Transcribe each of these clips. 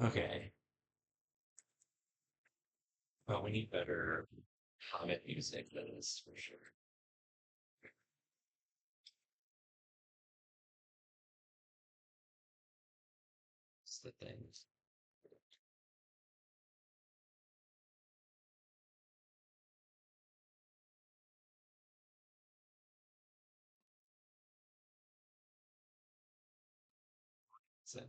Okay, well, we need better Hobbit music than this for sure. It's the things. So,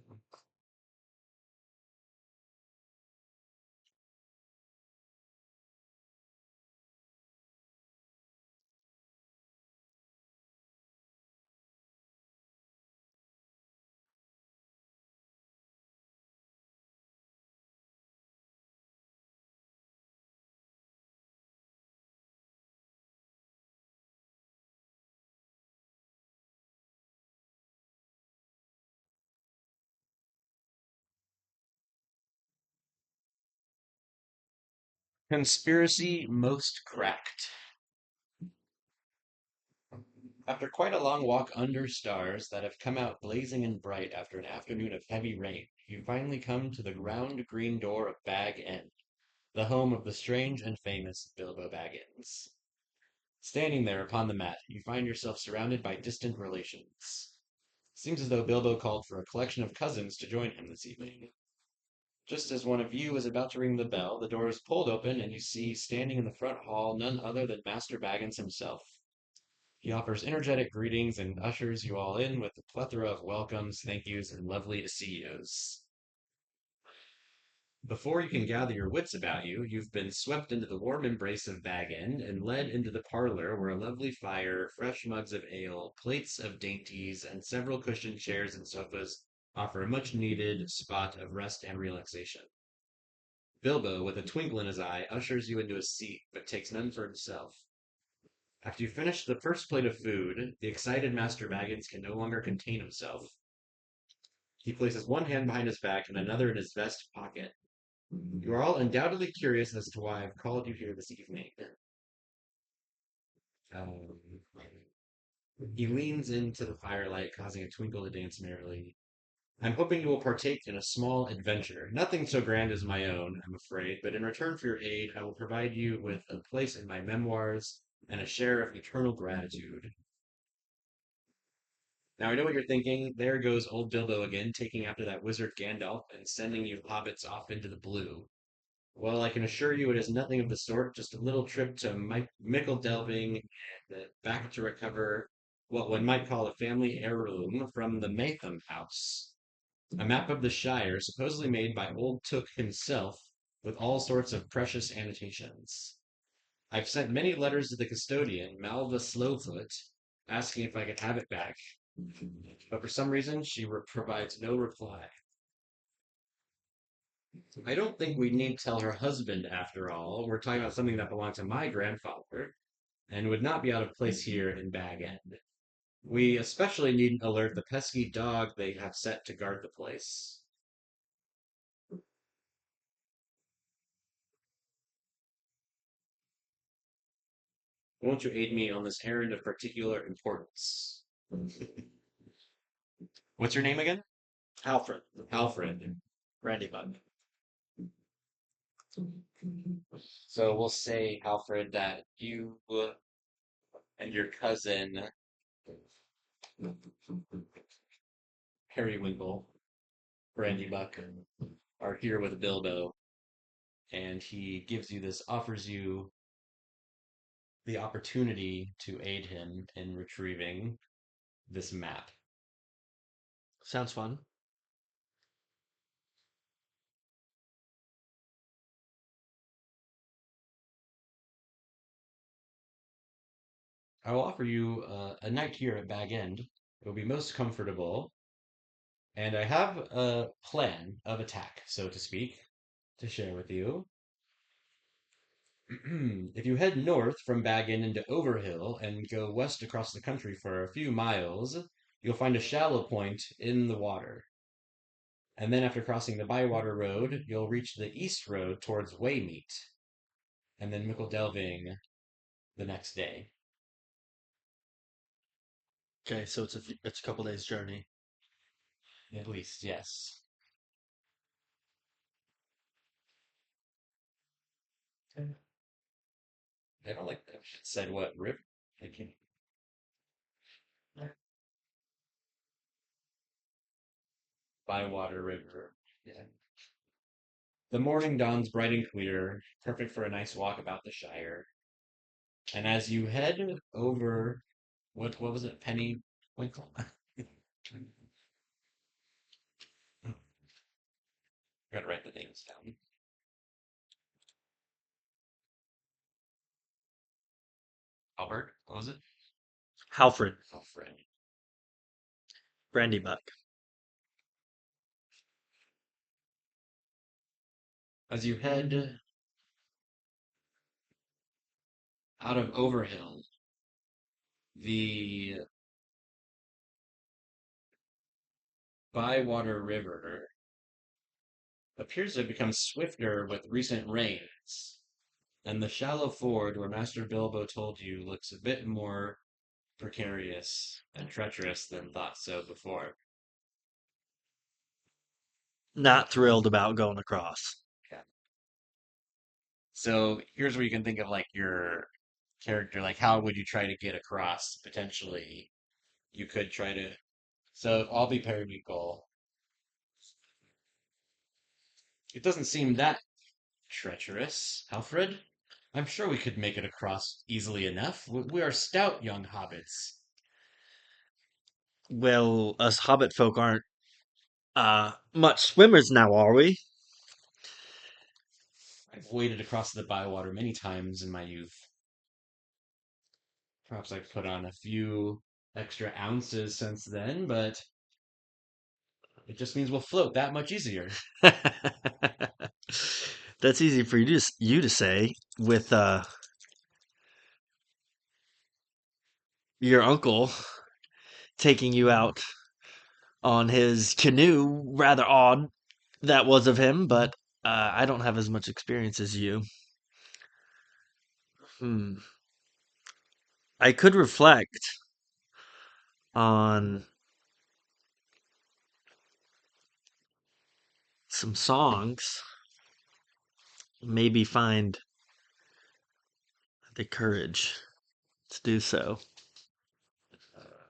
conspiracy most cracked. After quite a long walk under stars that have come out blazing and bright after an afternoon of heavy rain, you finally come to the round green door of Bag End, the home of the strange and famous Bilbo Baggins. Standing there upon the mat, you find yourself surrounded by distant relations. Seems as though Bilbo called for a collection of cousins to join him this evening. Just as one of you is about to ring the bell, the door is pulled open and you see standing in the front hall none other than Master Baggins himself. He offers energetic greetings and ushers you all in with a plethora of welcomes, thank yous, and lovely to see yous. Before you can gather your wits about you, you've been swept into the warm embrace of Bag End and led into the parlor where a lovely fire, fresh mugs of ale, plates of dainties, and several cushioned chairs and sofas offer a much needed spot of rest and relaxation. Bilbo, with a twinkle in his eye, ushers you into a seat, but takes none for himself. After you finish the first plate of food, the excited Master Baggins can no longer contain himself. He places one hand behind his back and another in his vest pocket. You are all undoubtedly curious as to why I've called you here this evening. Um, he leans into the firelight, causing a twinkle to dance merrily. I'm hoping you will partake in a small adventure. Nothing so grand as my own, I'm afraid, but in return for your aid, I will provide you with a place in my memoirs and a share of eternal gratitude. Now I know what you're thinking. There goes old Bilbo again, taking after that wizard Gandalf and sending you hobbits off into the blue. Well, I can assure you it is nothing of the sort, just a little trip to Mickle Delving and back to recover what one might call a family heirloom from the Maytham house. A map of the Shire, supposedly made by Old Took himself, with all sorts of precious annotations. I've sent many letters to the custodian, Malva Slowfoot, asking if I could have it back, but for some reason she provides no reply. I don't think we need tell her husband after all. We're talking about something that belonged to my grandfather and would not be out of place here in Bag End. We especially needn't alert the pesky dog they have set to guard the place. Won't you aid me on this errand of particular importance? What's your name again? Alfred, Alfred. Randy Bug. So we'll say, Alfred, that you and your cousin Periwinkle, Brandy Buck, are here with Bilbo, and he gives you this, offers you the opportunity to aid him in retrieving this map. Sounds fun. I will offer you a night here at Bag End. It will be most comfortable, and I have a plan of attack, so to speak, to share with you. If you head north from Bag End into Overhill and go west across the country for a few miles, you'll find a shallow point in the water. And then after crossing the Bywater Road, you'll reach the east road towards Waymeet, and then Mickle Delving the next day. Okay, so it's a couple days journey. At least, yes. I don't like that. It said what river? I can't. Bywater River. Yeah. The morning dawns bright and clear, perfect for a nice walk about the Shire. And as you head over, what was it, Penny Winkle? Gotta write the names down. Albert, what was it? Halfred. Alfred. Brandybuck. As you head out of Overhill, the Bywater River appears to have become swifter with recent rains, and the shallow ford where Master Bilbo told you looks a bit more precarious and treacherous than thought so before. Not thrilled about going across. Yeah. So here's where you can think of like your character, like how would you try to get across potentially? You could try to. So I'll be parametrical. It doesn't seem that treacherous, Alfred. I'm sure we could make it across easily enough. We are stout young hobbits. Well, us Hobbit folk aren't much swimmers now, are we? I've waded across the Bywater many times in my youth. Perhaps I've put on a few extra ounces since then, but it just means we'll float that much easier. That's easy for you to say with your uncle taking you out on his canoe. Rather odd that was of him, but I don't have as much experience as you. Hmm. I could reflect on some songs, maybe find the courage to do so.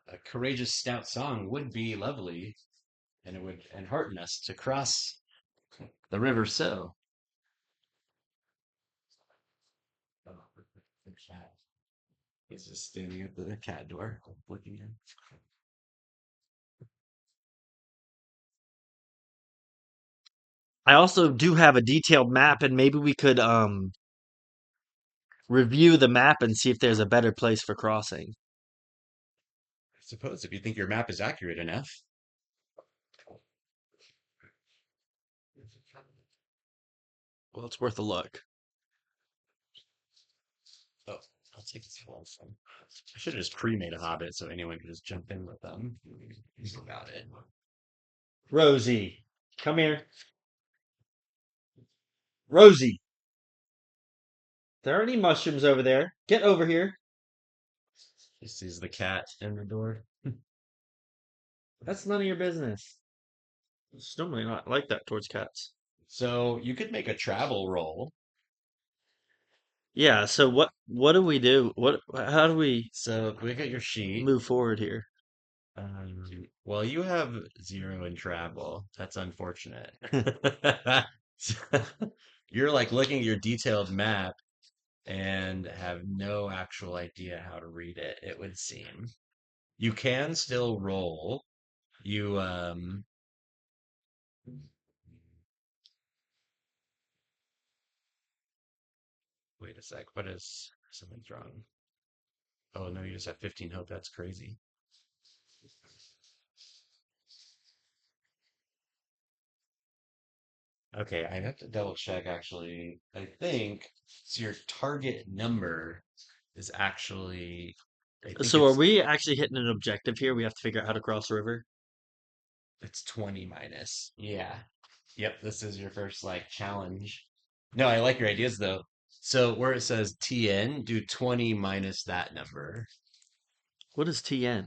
A courageous, stout song would be lovely, and it would hearten us to cross the river so. Oh, the cat is just standing at the cat door, looking in. I also do have a detailed map, and maybe we could review the map and see if there's a better place for crossing. I suppose if you think your map is accurate enough. Well, it's worth a look. Oh, I'll take this one. I should have just pre-made a Hobbit so anyone could just jump in with them. Think about it. Rosie, come here. Rosie, there are any mushrooms over there? Get over here. He sees the cat in the door. That's none of your business. It's normally not like that towards cats. So you could make a travel roll. Yeah, so what do we do? What how do we So look at your sheet. move forward here? Well, you have zero in travel. That's unfortunate. So, you're like looking at your detailed map and have no actual idea how to read it, it would seem. You can still roll. You wait a sec. What is something's wrong? Oh no, you just have 15 hope. That's crazy. Okay, I have to double check actually. I think so your target number is actually I think So are we actually hitting an objective here? We have to figure out how to cross the river. it's 20 minus. Yeah. Yep, this is your first like challenge. No, I like your ideas though. So where it says TN, do 20 minus that number, What is TN?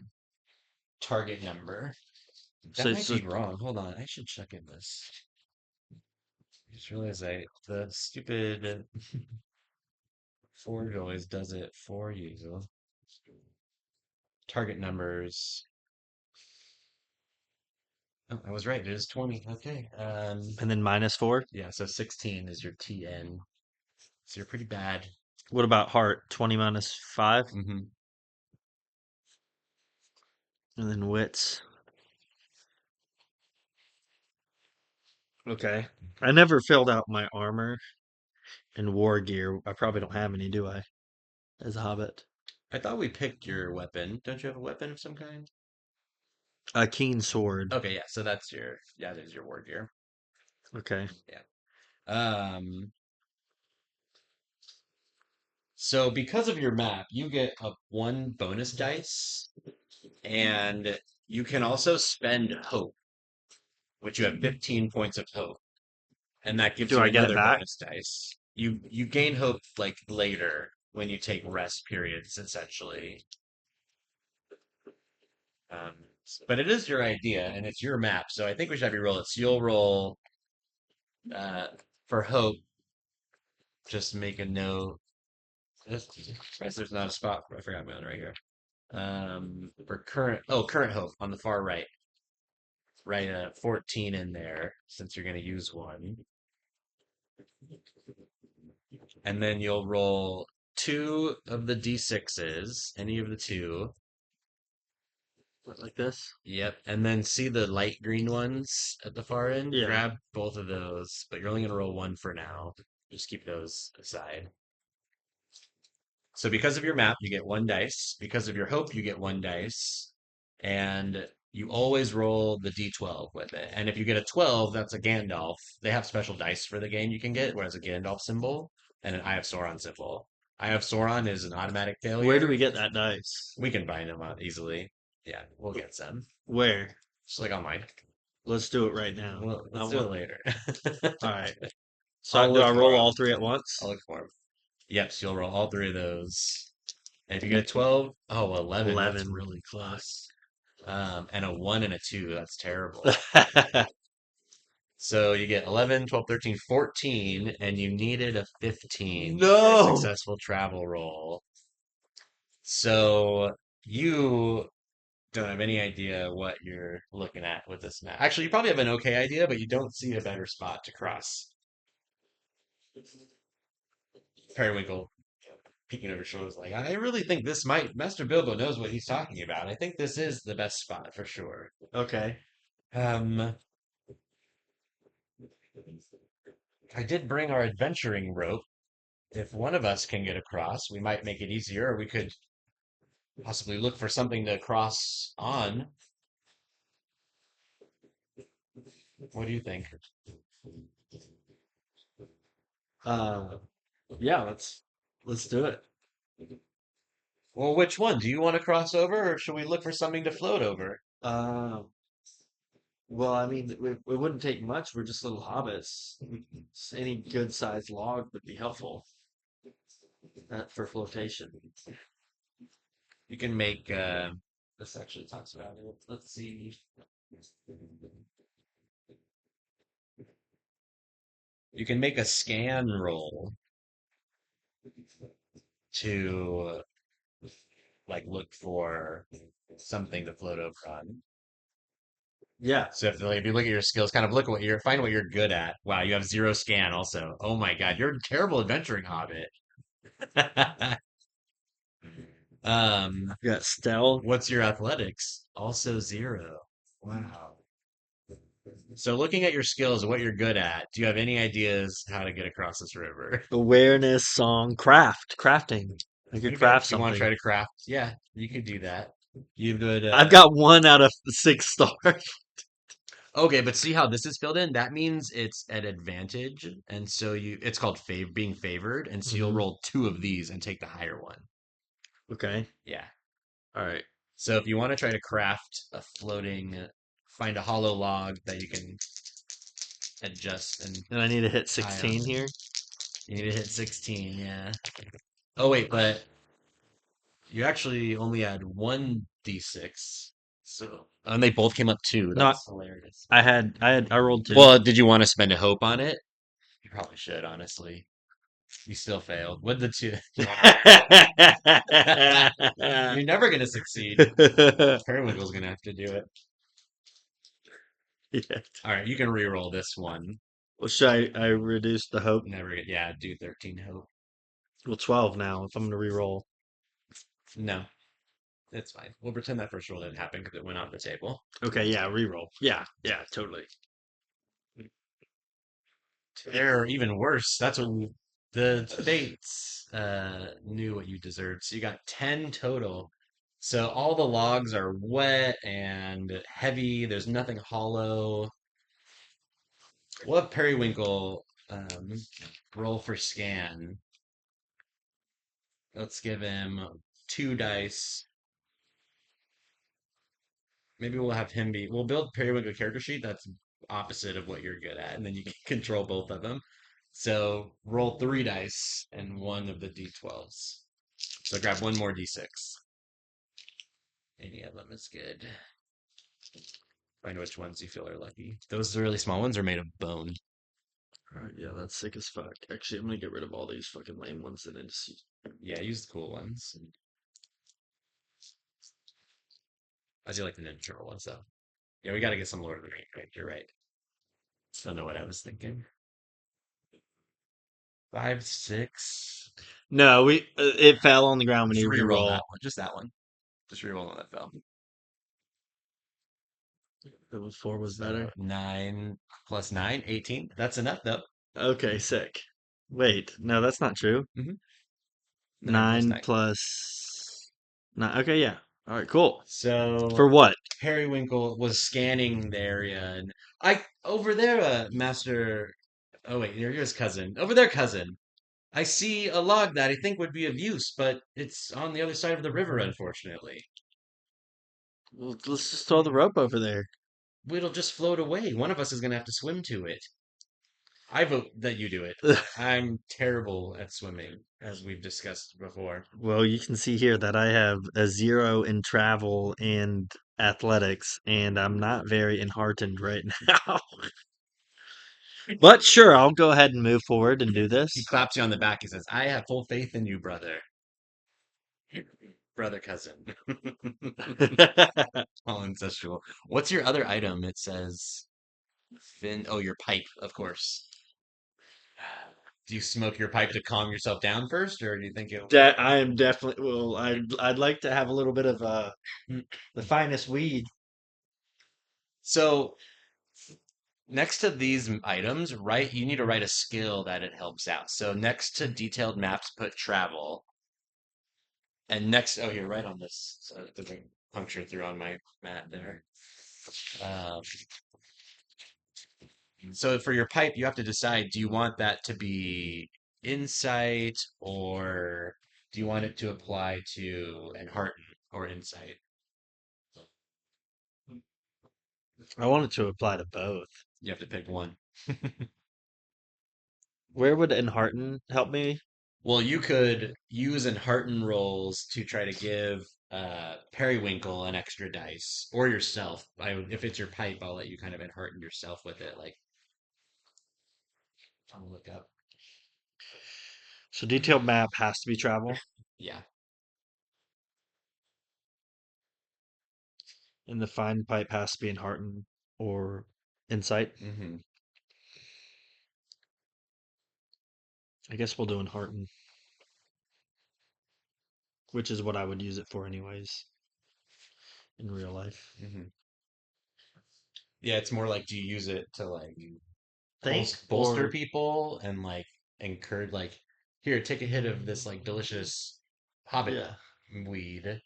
target number. So That it's might be just, wrong. Hold on, I should check in this. I just realized the stupid. Forge always does it for you. Target numbers. Oh, I was right. It is 20. Okay. And then -4. Yeah, so 16 is your TN. So you're pretty bad. What about heart? 20 -5. Hmm. And then wits. Okay. I never filled out my armor and war gear. I probably don't have any, do I? As a hobbit. I thought we picked your weapon. Don't you have a weapon of some kind? A keen sword. Okay, yeah. So there's your war gear. Okay. Yeah. So because of your map, you get a one bonus dice, and you can also spend hope, which you have 15 points of hope, and that gives Do you I get it another back? bonus dice. You gain hope like later when you take rest periods, essentially. Um, but it is your idea and it's your map, so I think we should have you roll it. So you'll roll uh, for hope. Just make a note. There's not a spot. I forgot my own right here. For current hope on the far right. Write a 14 in there since you're going to use one. And then you'll roll two of the d6s, any of the two. Like this? Yep. And then see the light green ones at the far end? Yeah. Grab both of those, but you're only going to roll one for now. Just keep those aside. So because of your map, you get one dice. Because of your hope, you get one dice. And you always roll the d12 with it. And if you get a 12, that's a Gandalf. They have special dice for the game you can get, where it's a Gandalf symbol and an Eye of Sauron symbol. Eye of Sauron is an automatic Where do we failure. get that dice? We can find them out easily. Yeah, we'll get some. Where? Just like on mine. Let's do it right now. Well, I let's do it want. later. All right. So I'll do look I for roll all them. three at I'll once? look for them. Yep, so you'll roll all three of those. And if you get a 12, oh, 11, that's 11. really close. And a 1 and a 2, that's terrible. So you get 11, 12, 13, 14, and you needed a 15 for a No. successful travel roll. So you don't have any idea what you're looking at with this map. Actually, you probably have an okay idea, but you don't see a better spot to cross. Periwinkle peeking over his shoulders like, I really think this might, Master Bilbo knows what he's talking about. I think this is the best spot for sure. Okay. Um, I did bring our adventuring rope. If one of us can get across, we might make it easier, or we could possibly look for something to cross on. What do you think? Uh, yeah. Let's do it. Well, which one? Do you want to cross over, or should we look for something to float over? Uh, well, I mean, it wouldn't take much. We're just little hobbits. Any good sized log would be helpful for flotation. You can make, this actually talks about it. Let's see. You can make a scan roll to like look for something to float over on. Yeah. So if you look at your skills, kind of look at find what you're good at. Wow, you have zero scan also. Oh my God, you're a terrible adventuring hobbit. You got stealth. What's your athletics? Also zero. Wow. So looking at your skills and what you're good at, do you have any ideas how to get across this river? Awareness, song, crafting. I could Okay, craft you want to try something. to craft? Yeah, you could do that. You would I've got 1 out of 6 stars. okay, but see how this is filled in? That means it's at advantage, and so it's called being favored, and so you'll Hmm. roll two of these and take the higher one. Okay. Yeah. All right. So if you want to try to craft find a hollow log that you can adjust and And I need to hit tie on. 16 here. You need to hit 16, yeah. Oh wait, but you actually only had one d6. So and they both came up two. No, That's hilarious. I rolled 2. Well, did you want to spend a hope on it? You probably should, honestly. You still failed. What the two? You want to re-roll? You're never gonna succeed. Periwinkle's gonna have to do it. Yeah. All right, you can re-roll this one. Well, should I reduce the hope? Never get. Yeah, do 13 hope. Well, 12 now if I'm gonna re-roll. No, it's fine. We'll pretend that first roll didn't happen because it went on the table. Okay, yeah, re-roll. Yeah, yeah, totally. Or even worse, that's what the fates knew what you deserved. So you got 10 total. So all the logs are wet and heavy. There's nothing hollow. We'll have Periwinkle roll for scan. Let's give him 2 dice. Maybe we'll have him be. We'll build Periwinkle character sheet that's opposite of what you're good at, and then you can control both of them. So roll 3 dice and one of the d12s. So grab one more d6. Any of them is good. Find which ones you feel are lucky. Those really small ones are made of bone. Alright, yeah, that's sick as fuck. Actually, I'm gonna get rid of all these fucking lame ones and then just Yeah, use the cool ones. I do like the Ninja Turtle ones though. Yeah, we got to get some Lord of the Rings. Right? You're right. Don't know what I was thinking. 5, 6. No, we it fell on the ground when Just you re-roll re-roll. that one. Just that one. Just re-roll on that fell. It was 4 was So better. 9 plus 9, 18. That's enough though. Okay, sick. Wait, no, that's not true. hmm 9 plus 9 9. plus 9. Okay, yeah. All right, cool. So For what? Periwinkle was scanning the area, and I over there, Master. Oh wait, you're his cousin. Over there, cousin. I see a log that I think would be of use, but it's on the other side of the river, unfortunately. Well, let's just throw the rope over there. It'll just float away. One of us is gonna have to swim to it. I vote that you do it. I'm terrible at swimming, as we've discussed before. Well, you can see here that I have a 0 in travel and athletics, and I'm not very enheartened right now. But sure, I'll go ahead and move forward and do He this. claps you on the back. He says, "I have full faith in you, brother, brother cousin." All ancestral. What's your other item? It says fin. Oh, your pipe, of course. Do you smoke your pipe to calm yourself down first, or do you think it'll? I am definitely well. I'd like to have a little bit of the finest weed. So next to these items, right, you need to write a skill that it helps out. So next to detailed maps, put travel, and next, oh, you're right on this. So it doesn't puncture through on my mat there. Um, so for your pipe, you have to decide, do you want that to be insight or do you want it to apply to enhearten or insight? I wanted to apply to both. You have to pick one. Where would enhearten help me? Well, you could use enhearten rolls to try to give Periwinkle an extra dice or yourself. If it's your pipe, I'll let you kind of enhearten yourself with it. Like, I'll look up. So detailed map has to be travel, Yeah. and the fine pipe has to be enhearten or insight. hmm I guess we'll do enhearten, which is what I would use it for anyways in real life. hmm Yeah, it's more like, do you use it to like Think bolster or people and like encourage like here take a hit of this like delicious hobbit yeah, weed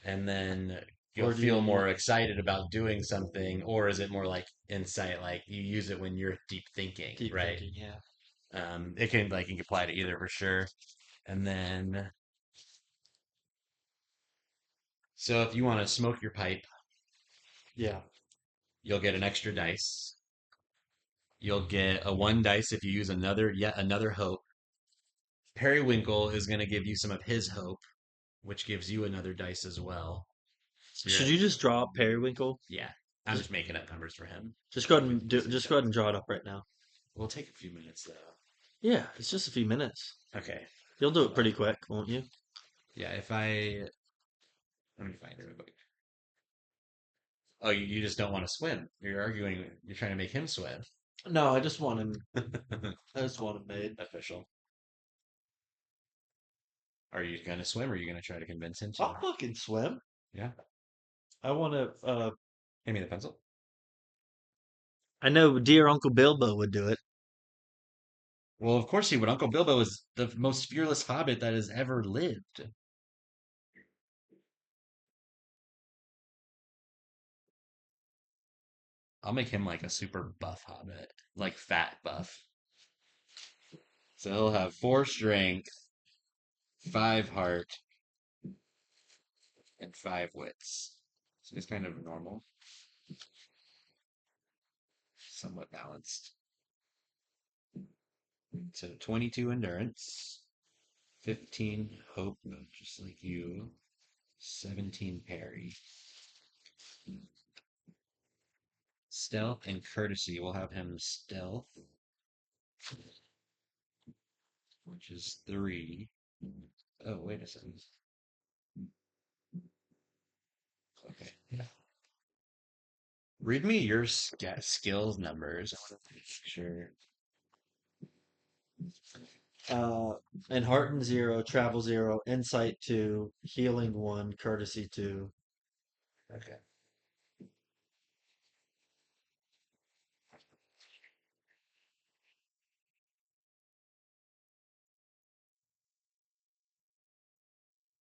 and then you'll or do feel you more excited about doing something, or is it more like insight, like you use it when you're deep thinking, deep right? thinking? Yeah, It can like you can apply to either for sure. And then so if you want to smoke your pipe, yeah. you'll get an extra dice. You'll get a 1 dice if you use yet another hope. Periwinkle is going to give you some of his hope, which gives you another dice as well. So you're Should at, you just draw up periwinkle? yeah, I'm Just just making up numbers for him. just go ahead We and can do use it just to, go ahead and draw it up right now. we'll take a few minutes though. Yeah, it's just a few minutes. Okay. You'll do it Hold on. pretty quick, won't you? Yeah, if I let me find it real quick. Oh, you just don't want to swim. You're arguing. You're trying to make him swim. No, I just want him. I just want him made. Official. Are you gonna swim, or are you gonna try to convince him to? I'll fucking swim. Yeah. I want to. Hand me the pencil. I know, dear Uncle Bilbo would do it. Well, of course he would. Uncle Bilbo is the most fearless hobbit that has ever lived. I'll make him like a super buff hobbit, like fat buff. So he'll have 4 strength, 5 heart, and 5 wits. So he's kind of normal, somewhat balanced. So 22 endurance, 15 hope, just like you, 17 parry. Stealth and courtesy. We'll have him stealth, which is 3. Oh, wait a second. Okay. Yeah. Read me your skills numbers. I want to make sure. Uh, and Hearten 0, Travel 0, Insight 2, Healing 1, Courtesy 2. Okay.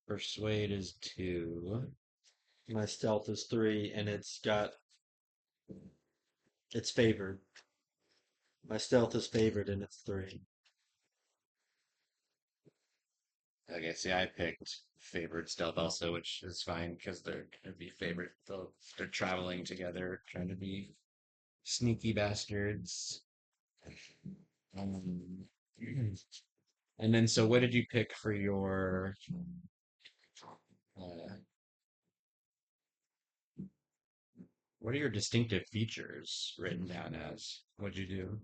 Persuade is 2. My Stealth is 3, and it's favored. My Stealth is favored, and it's 3. Okay, see, I picked favored stealth also, which is fine because they're gonna be favorite. They're traveling together, trying to be sneaky bastards. Um, and then, so what did you pick for your? Uh, what are your distinctive features written down as? What'd you do?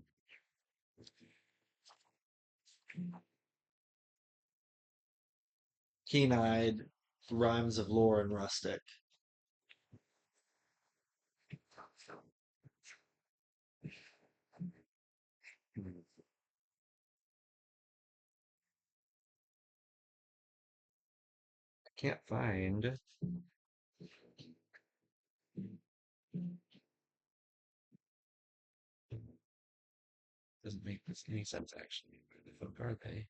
Keen-eyed, Rhymes of Lore, and Rustic. Hmm, I can't find. Doesn't make this any sense actually. Where the fuck are they?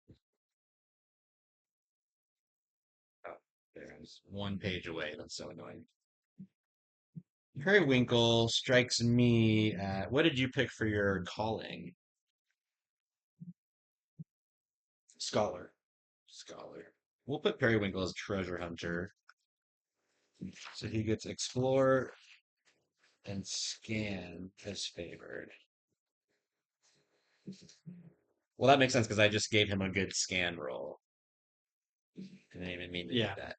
Oh, there's 1 page away. That's so annoying. Periwinkle strikes me at what did you pick for your calling? Scholar. Scholar. We'll put Periwinkle as treasure hunter. So he gets explore and scan as favored. Well, that makes sense because I just gave him a good scan roll. Didn't even mean to do Yeah. that.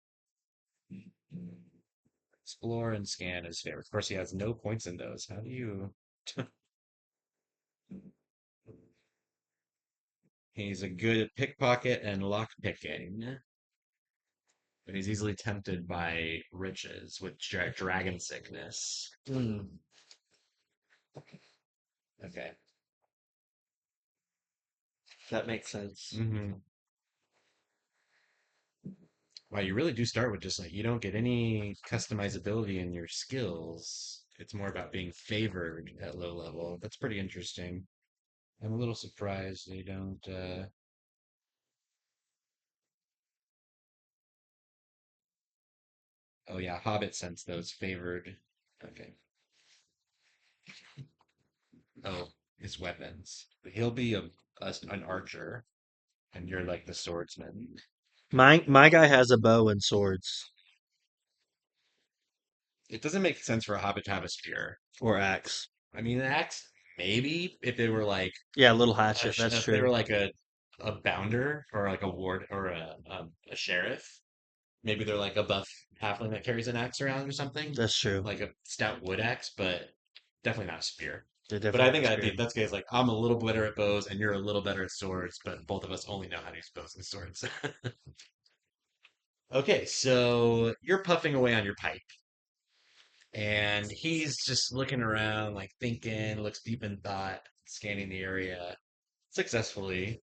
Explore and scan as favored. Of course, he has no points in those. How do you? He's a good at pickpocket and lock picking, but he's easily tempted by riches with dragon sickness. Mm, Okay. that makes sense. Hmm. Wow, you really do start with just like you don't get any customizability in your skills. It's more about being favored at low level. That's pretty interesting. I'm a little surprised they don't. Oh yeah, Hobbit sense those favored. Okay. Oh, his weapons. He'll be an archer, and you're like the swordsman. My guy has a bow and swords It doesn't make sense for a Hobbit to have a spear. or axe. I mean, an axe maybe if they were like Yeah, little hatchet. That's if they were true. like a bounder or like a ward or a sheriff. Maybe they're like a buff halfling that carries an axe around or something, That's true. like a stout wood axe, but definitely not a spear. A But I different think experience. that's case like I'm a little better at bows and you're a little better at swords, but both of us only know how to use bows and swords. Okay, so you're puffing away on your pipe, and he's just looking around, like thinking, looks deep in thought, scanning the area successfully.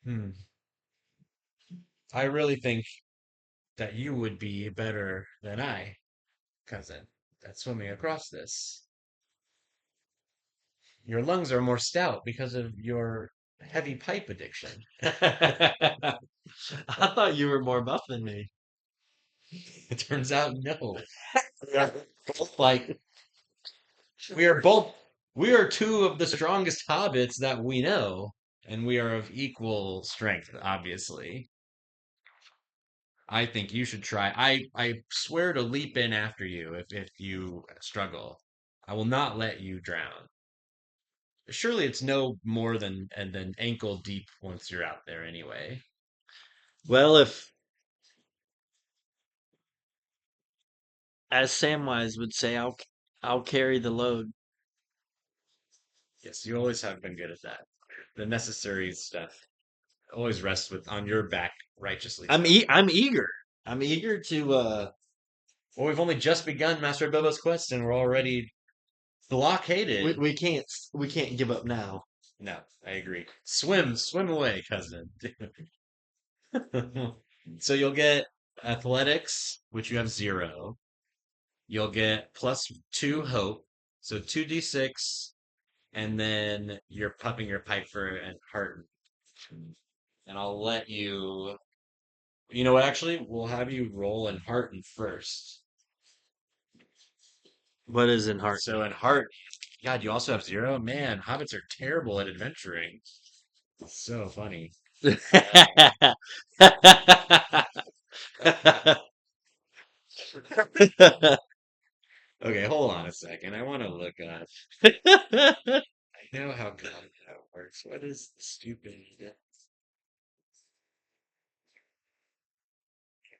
Hmm. I really think that you would be better than I, cousin, at swimming across this. Your lungs are more stout because of your heavy pipe addiction. I thought you were more buff than me. It turns out no. We are both like we are both we are two of the strongest hobbits that we know, and we are of equal strength, obviously. I think you should try. I swear to leap in after you if you struggle. I will not let you drown. Surely it's no more than ankle deep once you're out there anyway. Well, if, as Samwise would say, I'll carry the load. Yes, you always have been good at that. The necessary stuff always rests with on your back righteously so. I'm eager. I'm eager to Well, we've only just begun Master Bilbo's quest and we're already blockaded. we can't give up now. No, I agree. Swim away, cousin. So you'll get athletics, which you have 0. You'll get +2 hope, so 2d6, and then you're puffing your pipe for and heart. And I'll let you. You know what? Actually, we'll have you roll in Hearten first. What is in heart? So in Heart, God, you also have 0? Man, hobbits are terrible at adventuring. So funny. Okay, hold on a second. I want to look up. I know how God how it works. What is the stupid?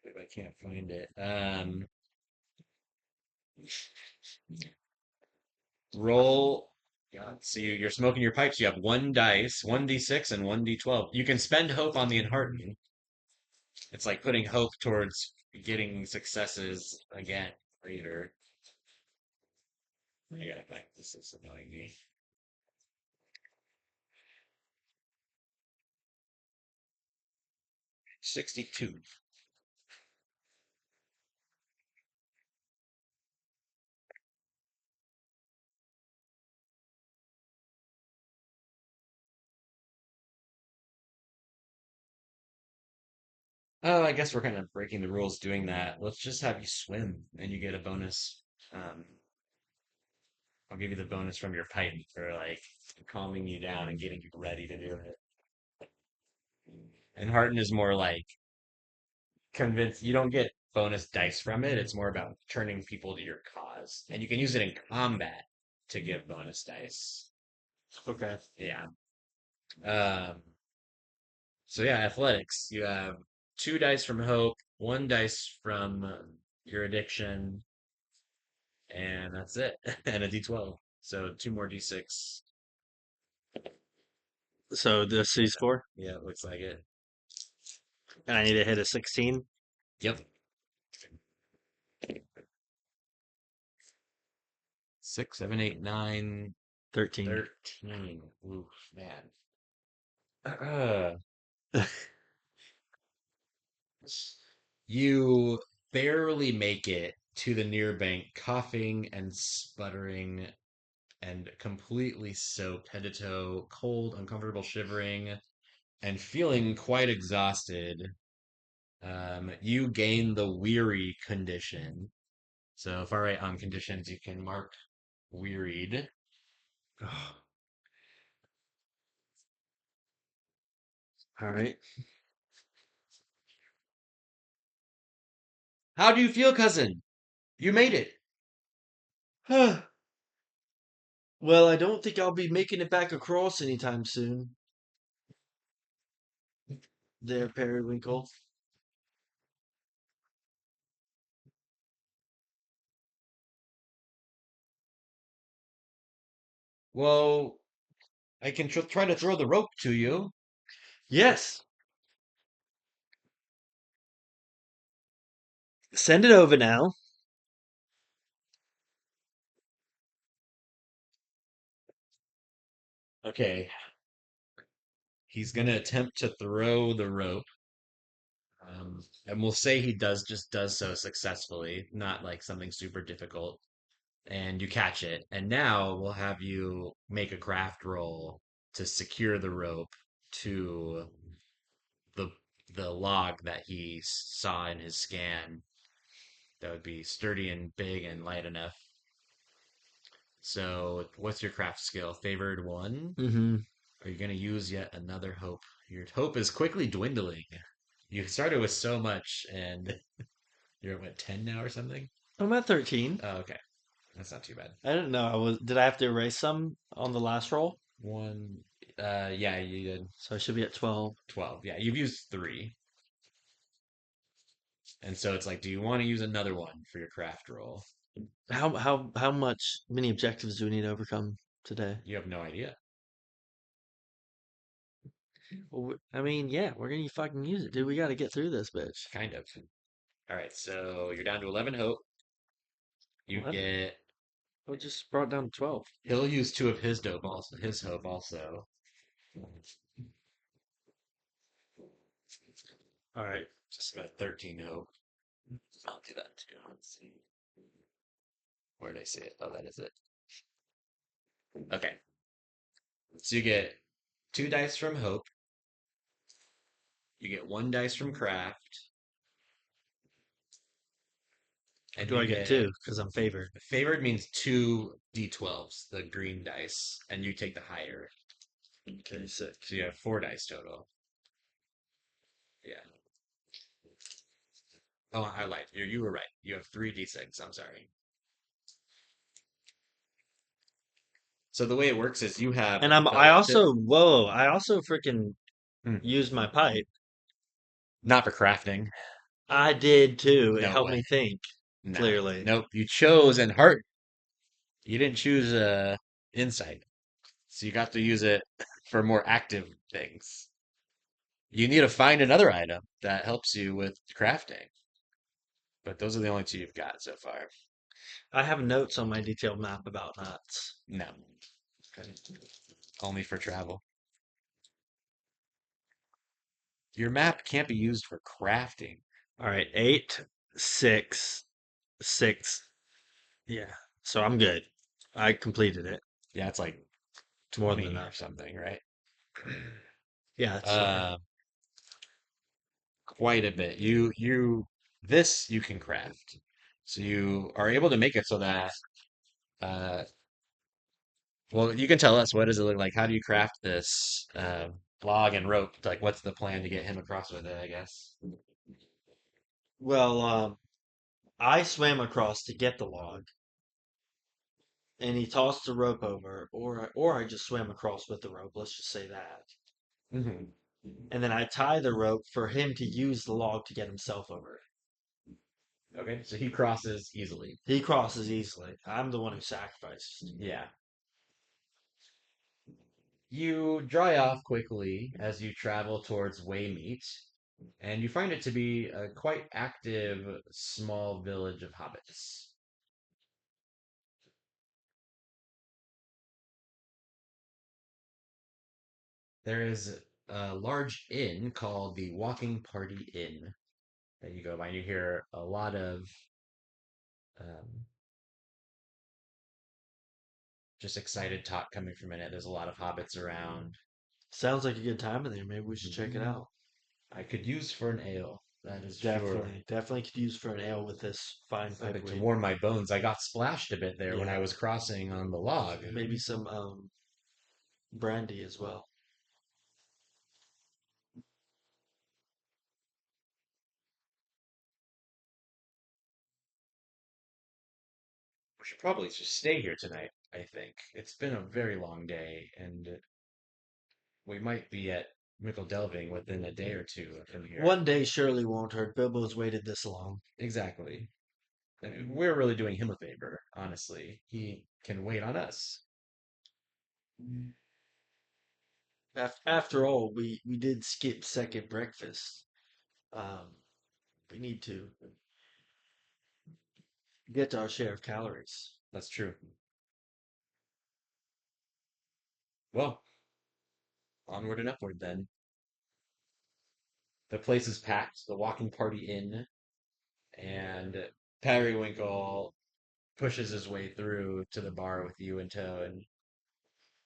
I can't find it. Roll. God, so you're smoking your pipes. You have one dice, 1d6 and 1d12. You can spend hope on the enheartening. It's like putting hope towards getting successes again later. I gotta find this is annoying me. 62. Oh, I guess we're kind of breaking the rules doing that. Let's just have you swim and you get a bonus. Um, I'll give you the bonus from your pipe for like calming you down and getting you ready to do it. And Hearten is more like convince you don't get bonus dice from it. It's more about turning people to your cause. And you can use it in combat to give bonus dice. Okay. Yeah. Um, so yeah, athletics. You have 2 dice from hope, 1 dice from your addiction, and that's it. And a d12. So 2 more d6. So this Yeah, is four, yeah, it looks like it. and I need to hit a 16. Yep. 6, 7, 8, 9, 13. 13. Oof, man. Uh, you barely make it to the near bank, coughing and sputtering and completely soaked head to toe, cold, uncomfortable, shivering, and feeling quite exhausted. You gain the weary condition. So if I write on conditions, you can mark wearied. All right. How do you feel, cousin? You made it. Well, I don't think I'll be making it back across anytime soon. There, Periwinkle. Well, I can try to throw the rope to you. Yes. Send it over now. Okay, he's gonna attempt to throw the rope. And we'll say he does so successfully, not like something super difficult. And you catch it. And now we'll have you make a craft roll to secure the rope to the the log that he saw in his scan that would be sturdy and big and light enough. So, what's your craft skill? Favored one? Mm-hmm. Are you going to use yet another hope? Your hope is quickly dwindling. You started with so much, and you're at what, 10 now or something? I'm at 13. Oh, okay. That's not too bad. I didn't know I was. Did I have to erase some on the last roll? One, yeah, you did So I should be at 12. 12. Yeah, you've used three. And so it's like, do you want to use another one for your craft roll? How much many objectives do we need to overcome today? You have no idea. Well, I mean, yeah, we're gonna fucking use it, dude. We got to get through this bitch. Kind of. All right, so you're down to 11 hope. You 11. get. I just brought it down to 12. He'll use two of his dope also, his hope also. All right. Just about 13 hope. I'll do that too. Let's see. Where did I see it? Oh, that is it. Okay. So you get two dice from hope. You get one dice from craft, Or and do you I get get two? Because I'm favored. favored means two d12s, the green dice, and you take the higher. Okay, So six. you have four dice total. Yeah. Oh, I lied. You were right. You have three d6. I'm sorry. So the way it works is you have And I enveloped it. also whoa, I also freaking Hmm. used my pipe. Not for crafting. I did too. It No helped way. me think No. clearly. Nope. You chose in heart. You didn't choose insight. So you got to use it for more active things. You need to find another item that helps you with crafting. But those are the only two you've got so far. I have notes on my detailed map about nuts. No. Okay. Only for travel. Your map can't be used for crafting. All right, eight, six, six. Yeah. So I'm good. I completed it. Yeah, it's like More than 20 or enough. something, right? Yeah, that's fine. Uh, quite a bit. This you can craft. So you are able to make it so that uh well, you can tell us what does it look like? How do you craft this log and rope? Like what's the plan to get him across with it, I guess. Well, I swam across to get the log, and he tossed the rope over, or I just swam across with the rope. Let's just say that. Hmm. And then I tie the rope for him to use the log to get himself over. Okay, so he crosses easily. He crosses easily. I'm the one who sacrificed. Yeah. You dry off quickly as you travel towards Waymeet, and you find it to be a quite active small village of hobbits. There is a large inn called the Walking Party Inn that you go by, and you hear a lot of um, just excited talk coming from it. There's a lot of hobbits around. Sounds like a good time in there. Maybe we should check it Mm, out. I could use for an ale, that is sure. Definitely could use for an ale with this fine Something to pipeweed. warm my bones. I got splashed a bit there when I Yeah, was crossing on the log. maybe some brandy as well. We should probably just stay here tonight, I think. It's been a very long day, and we might be at Mickle Delving within a day or two from here. One day surely won't hurt. Bilbo's waited this long. Exactly. I mean, we're really doing him a favor, honestly. He can wait on us. After all, we did skip second breakfast. Um, we need to get our share of calories. That's true. Well, onward and upward then. The place is packed, the walking party in, and Periwinkle pushes his way through to the bar with you in tow and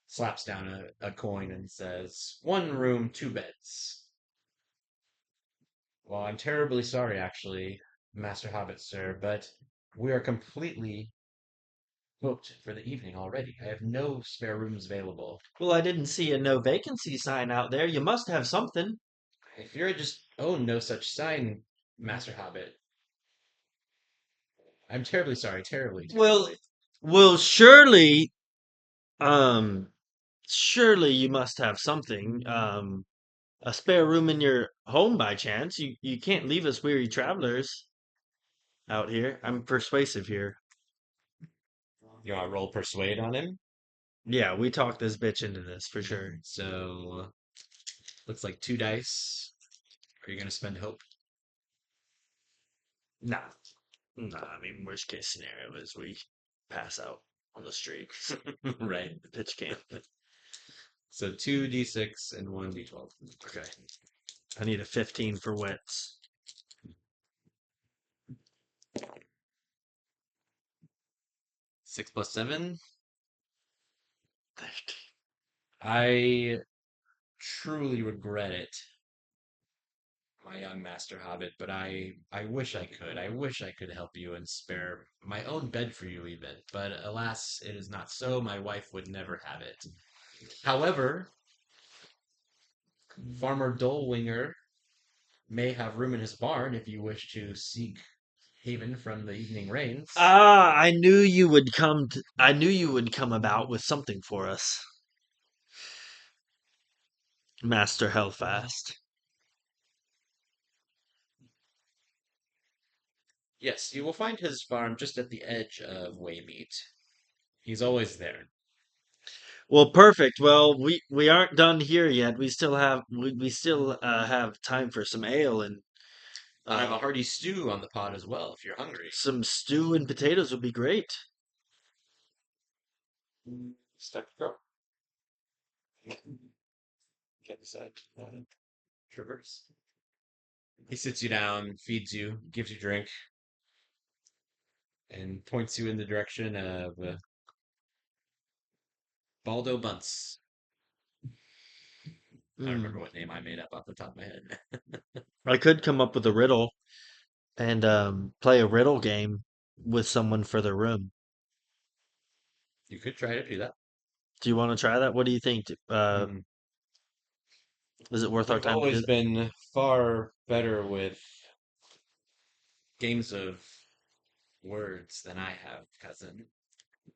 slaps down a coin and says, "One room, two beds." Well, I'm terribly sorry, actually, Master Hobbit, sir, but we are completely booked for the evening already. I have no spare rooms available. Well, I didn't see a no vacancy sign out there. You must have something. I fear I just own no such sign, Master Hobbit. I'm terribly sorry, terribly, Well, terribly. well, um, surely you must have something. A spare room in your home by chance. You can't leave us weary travelers out here. I'm persuasive here. You want to roll persuade on him? Yeah, we talked this bitch into this for sure. So, looks like two dice. Are you going to spend hope? Nah, nah. I mean, worst case scenario is we pass out on the street. Right. The pitch camp. So 2d6 and 1d12. Okay. I need a 15 for wets. 6 plus 7. I truly regret it, my young Master Hobbit, but I wish I could. I wish I could help you and spare my own bed for you even. But alas, it is not so. My wife would never have it. However, Farmer Dolewinger may have room in his barn if you wish to seek haven from the evening rains. Ah, I knew you would come. I knew you would come about with something for us, Master Hellfast. Yes, you will find his farm just at the edge of Waymeet. He's always there. Well, perfect. Well, we aren't done here yet. We still have time for some ale and I have uh a hearty stew on the pot as well if you're hungry. some stew and potatoes would be great. Step go. Get inside. Traverse. He sits you down, feeds you, gives you drink, and points you in the direction of Baldo Bunce. I don't remember Mm. what name I made up off the top of my head. I could come up with a riddle and play a riddle game with someone for the room. You could try to do that. Do you want to try that? What do you think? Hmm. Is it worth our You've time to do always that? been far better with games of words than I have, cousin.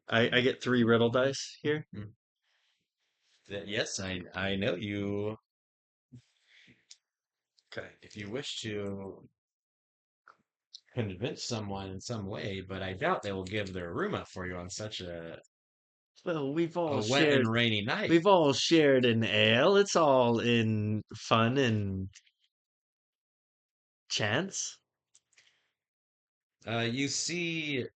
I get three riddle dice here. Hmm. Yes, I know you. Okay. If you wish to convince someone in some way, but I doubt they will give their room up for you on such Well, a wet and rainy night. we've all shared an ale. It's all in fun and chance. You see,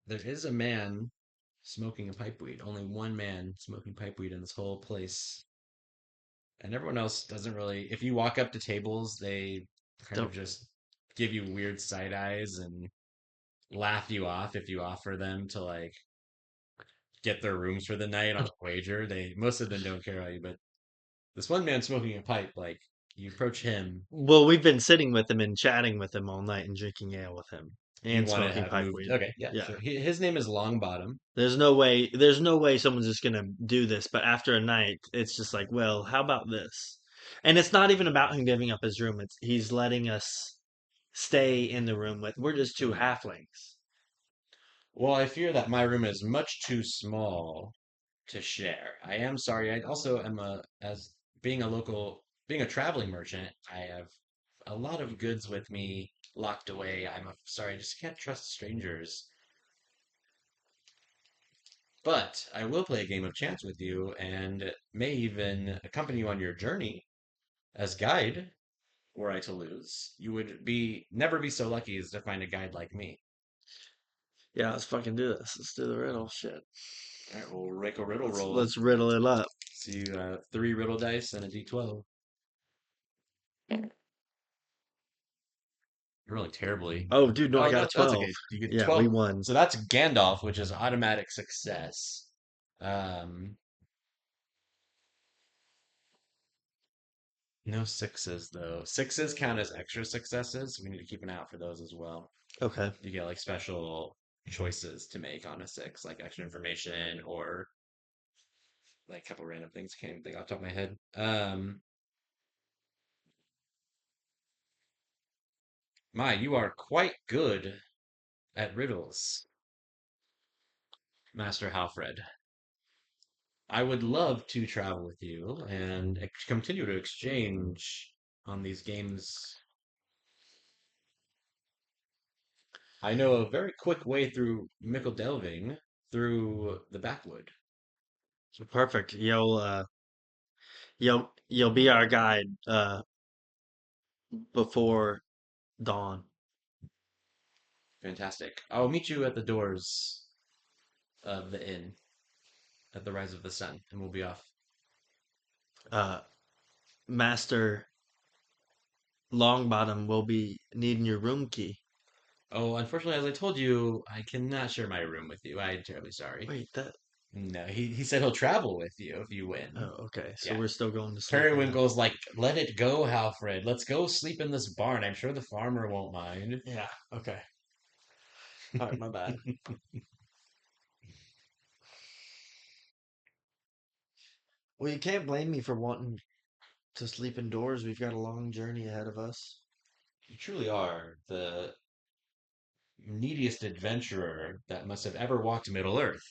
there is a man smoking a pipeweed. Only one man smoking pipeweed in this whole place, and everyone else doesn't really. If you walk up to tables, they kind of Don't. just give you weird side eyes and laugh you off if you offer them to like get their rooms for the night on a wager. They most of them don't care about you, but this one man smoking a pipe, like you approach him, Well, we've been sitting with him and chatting with him all night and drinking ale with him you and want to smoking have moved. pipeweed. Okay, yeah, Yeah. sure. His name is Longbottom. There's no way someone's just gonna do this, but after a night, it's just like, well, how about this? And it's not even about him giving up his room. It's he's letting us stay in the room with we're just two Hmm. halflings. Well, I fear that my room is much too small to share. I am sorry. I also am as being a local, being a traveling merchant, I have a lot of goods with me locked away. I'm sorry, I just can't trust strangers. But I will play a game of chance with you and may even accompany you on your journey as guide were I to lose. You would be never be so lucky as to find a guide like me. Yeah, let's fucking do this. Let's do the riddle. Shit. All right, we'll rake a riddle Let's roll. let's riddle it up. See, three riddle dice and a d12. You're rolling terribly. Oh, dude, no, I Oh, got a that's 12. okay. You get Yeah, we 12. won. So that's Gandalf, which is automatic success. Um, no sixes though. Sixes count as extra successes. We need to keep an eye out for those as well. Okay. You get like special choices to make on a six, like extra information or like a couple random things. Can't even think off the top of my head. You are quite good at riddles, Master Halfred. I would love to travel with you and continue to exchange on these games. I know a very quick way through Mickle Delving through the backwood. So perfect. You'll be our guide before dawn. Fantastic. I'll meet you at the doors of the inn at the rise of the sun, and we'll be off. Uh Master Longbottom will be needing your room key. Oh, unfortunately, as I told you, I cannot share my room with you. I'm terribly sorry. Wait, that No, he said he'll travel with you if you win. oh, okay. So Yeah. we're still going to sleep in the Periwinkle's like, let it go, Halfred. Let's go sleep in this barn. I'm sure the farmer won't mind. Yeah, okay. All right, my bad. Well, you can't blame me for wanting to sleep indoors. We've got a long journey ahead of us. You truly are the neediest adventurer that must have ever walked Middle Earth.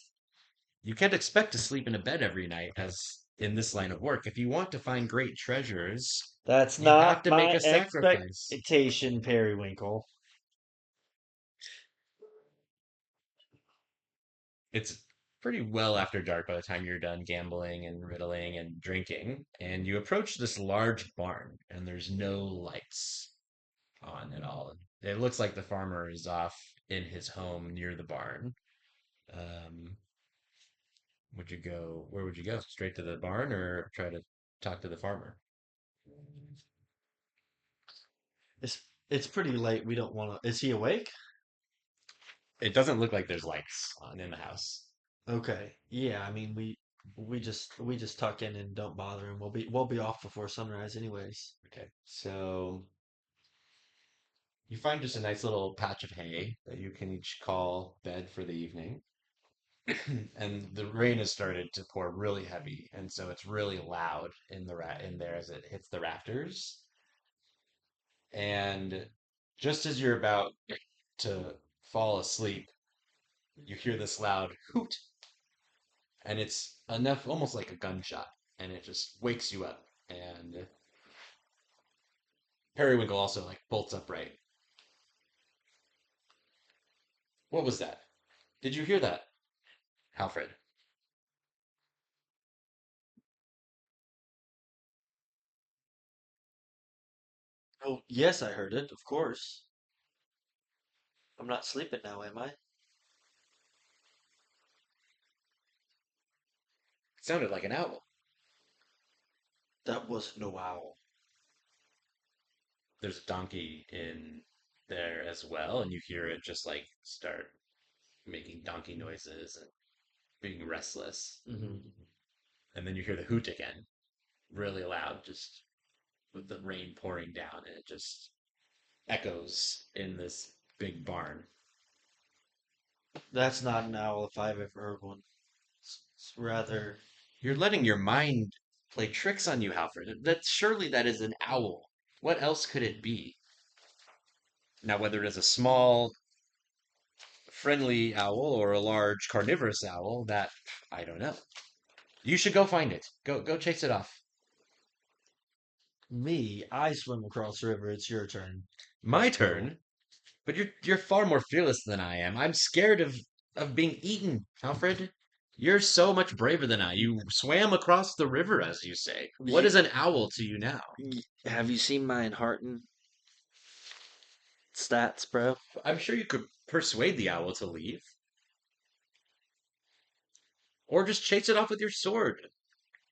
You can't expect to sleep in a bed every night, as in this line of work. If you want to find great treasures, That's you have not to make my a sacrifice. expectation, Periwinkle. It's pretty well after dark by the time you're done gambling and riddling and drinking, and you approach this large barn, and there's no lights on at all. It looks like the farmer is off in his home near the barn. Um, would you go? Where would you go? Straight to the barn or try to talk to the farmer? It's pretty late. We don't want to. Is he awake? It doesn't look like there's lights on in the house. Okay. Yeah, I mean we just tuck in and don't bother him. We'll be off before sunrise anyways. Okay, so you find just a nice little patch of hay that you can each call bed for the evening. And the rain has started to pour really heavy, and so it's really loud in in there as it hits the rafters. And just as you're about to fall asleep, you hear this loud hoot, and it's enough, almost like a gunshot, and it just wakes you up. And Periwinkle also like bolts upright. What was that? Did you hear that, Alfred? Oh, yes, I heard it, of course. I'm not sleeping now, am I? It sounded like an owl. That was no owl. There's a donkey in there as well, and you hear it just like start making donkey noises and being restless. Hmm. And then you hear the hoot again, really loud, just with the rain pouring down, and it just echoes in this big barn. That's not an owl if I've ever heard one. It's rather You're letting your mind play tricks on you, Halfred. That surely that is an owl. What else could it be? Now, whether it is a small, friendly owl or a large carnivorous owl, that I don't know. You should go find it. Go chase it off. me. I swim across the river. It's your turn, My Best Turtle. turn. But you're far more fearless than I am. I'm scared of being eaten, Alfred. You're so much braver than I. You swam across the river, as you say. What You, is an owl to you now? have you seen my Harton stats, bro? I'm sure you could persuade the owl to leave, or just chase it off with your sword.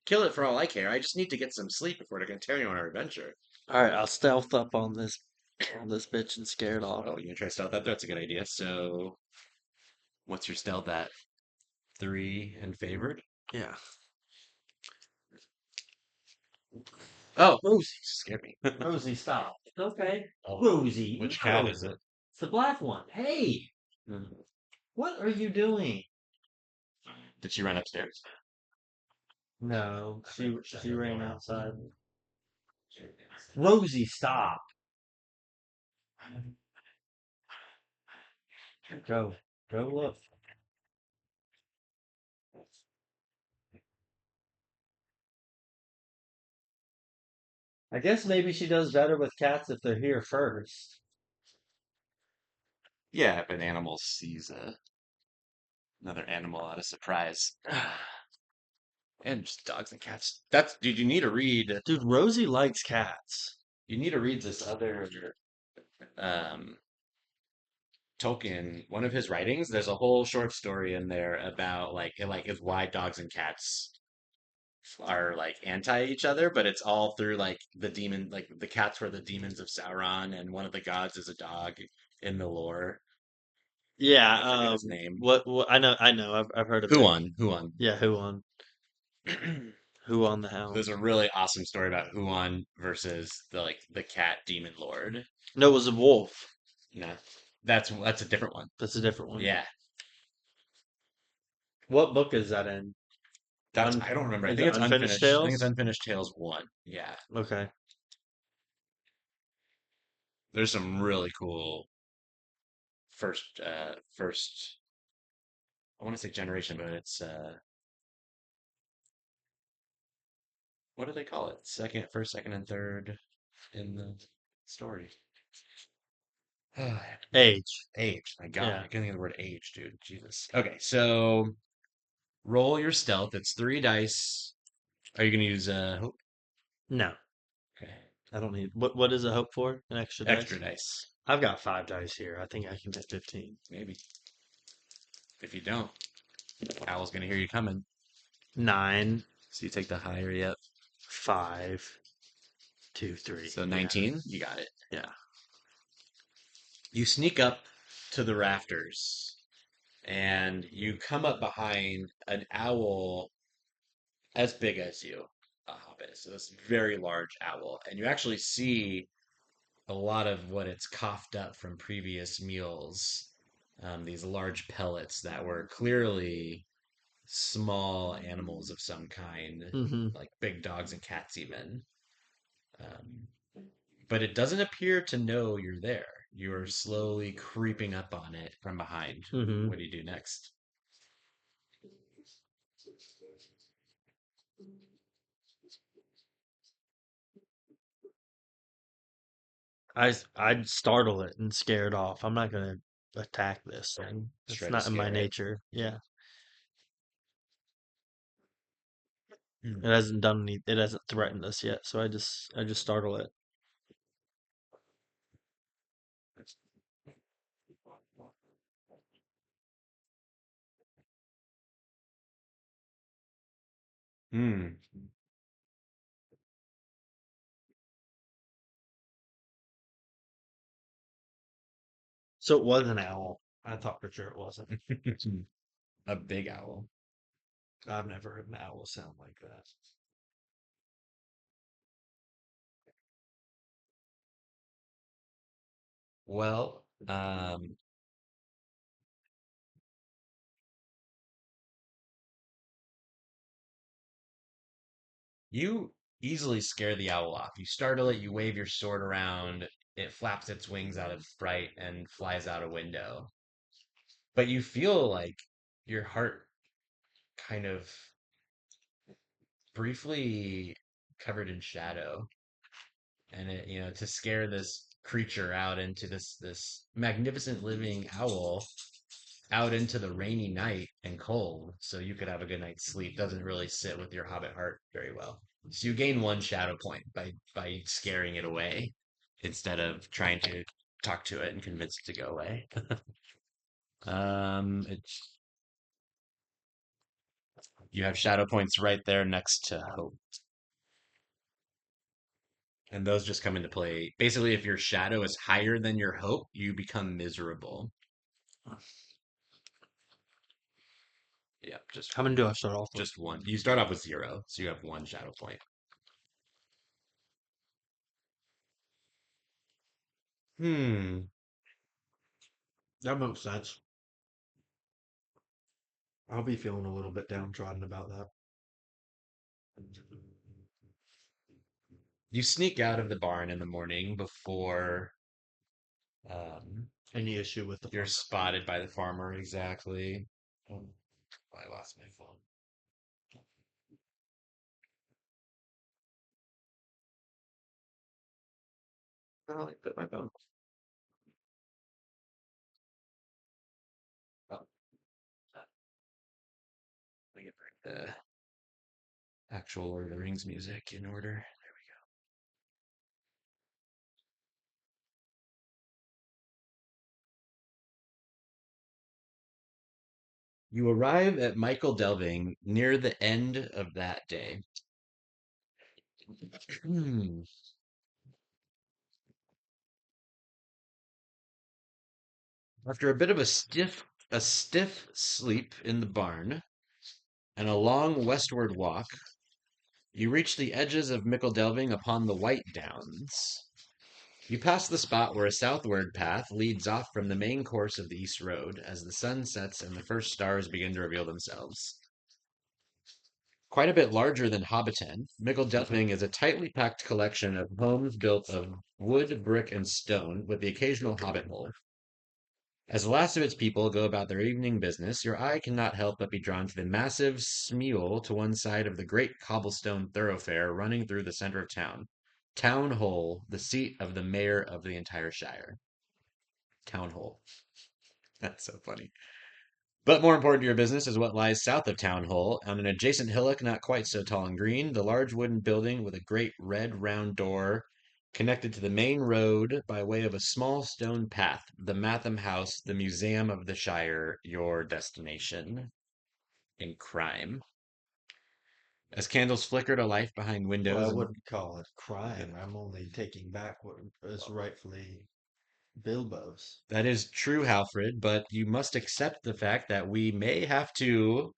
Kill it for all I care. I just need to get some sleep before to continue on our adventure. All right, I'll stealth up on this bitch and scare it off. Oh, you gonna try stealth that? That's a good idea. So, what's your stealth at? Three and favored? Yeah. Oh, Rosie, scared me. Rosie, stop. Okay. Oh, Rosie, which cat no. is it? It's the black one. Hey, Hmm. what are you doing? Did she run upstairs? No, she ran outside. Rosie, stop. Go. Go look. I guess maybe she does better with cats if they're here first. Yeah, if an animal sees another animal at a surprise. And just dogs and cats. That's dude, Dude, Rosie likes cats. you need to read this other um Tolkien, one of his writings, there's a whole short story in there about like is why dogs and cats are like anti each other, but it's all through like the demon, like the cats were the demons of Sauron, and one of the gods is a dog in the lore. Yeah, I forget his name. what I know, I've heard of it. Huon, Huon. Yeah, who on the There's hound? a really awesome story about Huon versus the cat demon lord. No, it was a wolf. No, that's a different one. That's a different one. Yeah, What book is that in? that's I don't remember. I Is think it it's Unfinished unfinished. I think it's Tales? Unfinished Tales 1. Yeah. Okay. There's some really cool first I want to say generation, but it's what do they call it? First, second, and third in the story. Age. Age. My God, I Yeah. can't think of the word age, dude. Jesus. Okay, so roll your stealth. It's three dice. Are you gonna use hope? No, Okay. I don't need. What is a hope for? An extra Extra dice? dice. I've got 5 dice here. I think I can get 15. Maybe. If you don't, Owl's gonna hear you coming. 9, So you take the higher yet. 5, 2, 3. So Yeah. 19, you got it. Yeah. You sneak up to the rafters and you come up behind an owl as big as you, a hobbit. So this very large owl, and you actually see a lot of what it's coughed up from previous meals. These large pellets that were clearly small animals of some kind, Mm-hmm. like big dogs and cats, even. Um, but it doesn't appear to know you're there. You are slowly creeping up on it from behind. Mm-hmm. What do you do next? I'd startle it and scare it off. I'm not gonna attack this thing. Just It's try to not in my scare it. nature. Yeah. Hmm. It hasn't done any. It hasn't threatened us yet. So I just startle it. Hmm. So it was an owl. I thought for sure it wasn't. A big owl. I've never heard an owl sound like that. Well, you easily scare the owl off. You startle it, you wave your sword around, it flaps its wings out of fright and flies out a window. But you feel like your heart kind of briefly covered in shadow. And to scare this creature out into this magnificent living owl, out into the rainy night and cold, so you could have a good night's sleep, doesn't really sit with your Hobbit heart very well. So you gain one shadow point by scaring it away instead of trying to talk to it and convince it to go away. It's you have shadow points right there next to hope, and those just come into play. Basically, if your shadow is higher than your hope, you become miserable. Yeah, How many do I start off with? just one. You start off with zero, so you have one shadow point. Hmm. That makes sense. I'll be feeling a little bit downtrodden about that. You sneak out of the barn in the morning before um, Any issue with the you're farmer? spotted by the farmer. Exactly. Oh, I lost my phone. Oh, I put my phone. Oh, let me get the actual Lord of the Rings music in order. You arrive at Michael Delving near the end of that day. Hmm. After a bit of a stiff sleep in the barn and a long westward walk, you reach the edges of Delving upon the White Downs. You pass the spot where a southward path leads off from the main course of the East Road as the sun sets and the first stars begin to reveal themselves. Quite a bit larger than Hobbiton, Delving is a tightly packed collection of homes built of wood, brick, and stone, with the occasional hobbit hole. As the last of its people go about their evening business, your eye cannot help but be drawn to the massive smule to one side of the great cobblestone thoroughfare running through the center of town. Town Hole, the seat of the mayor of the entire shire. Town Hole. That's so funny. But more important to your business is what lies south of Town Hole. On an adjacent hillock, not quite so tall and green, the large wooden building with a great red round door connected to the main road by way of a small stone path. The Matham House, the museum of the Shire, your destination in crime. As candles flicker to life behind Well, I windows and wouldn't call it crime. I'm only taking back what is rightfully Bilbo's. that is true, Halfred, but you must accept the fact that we may have to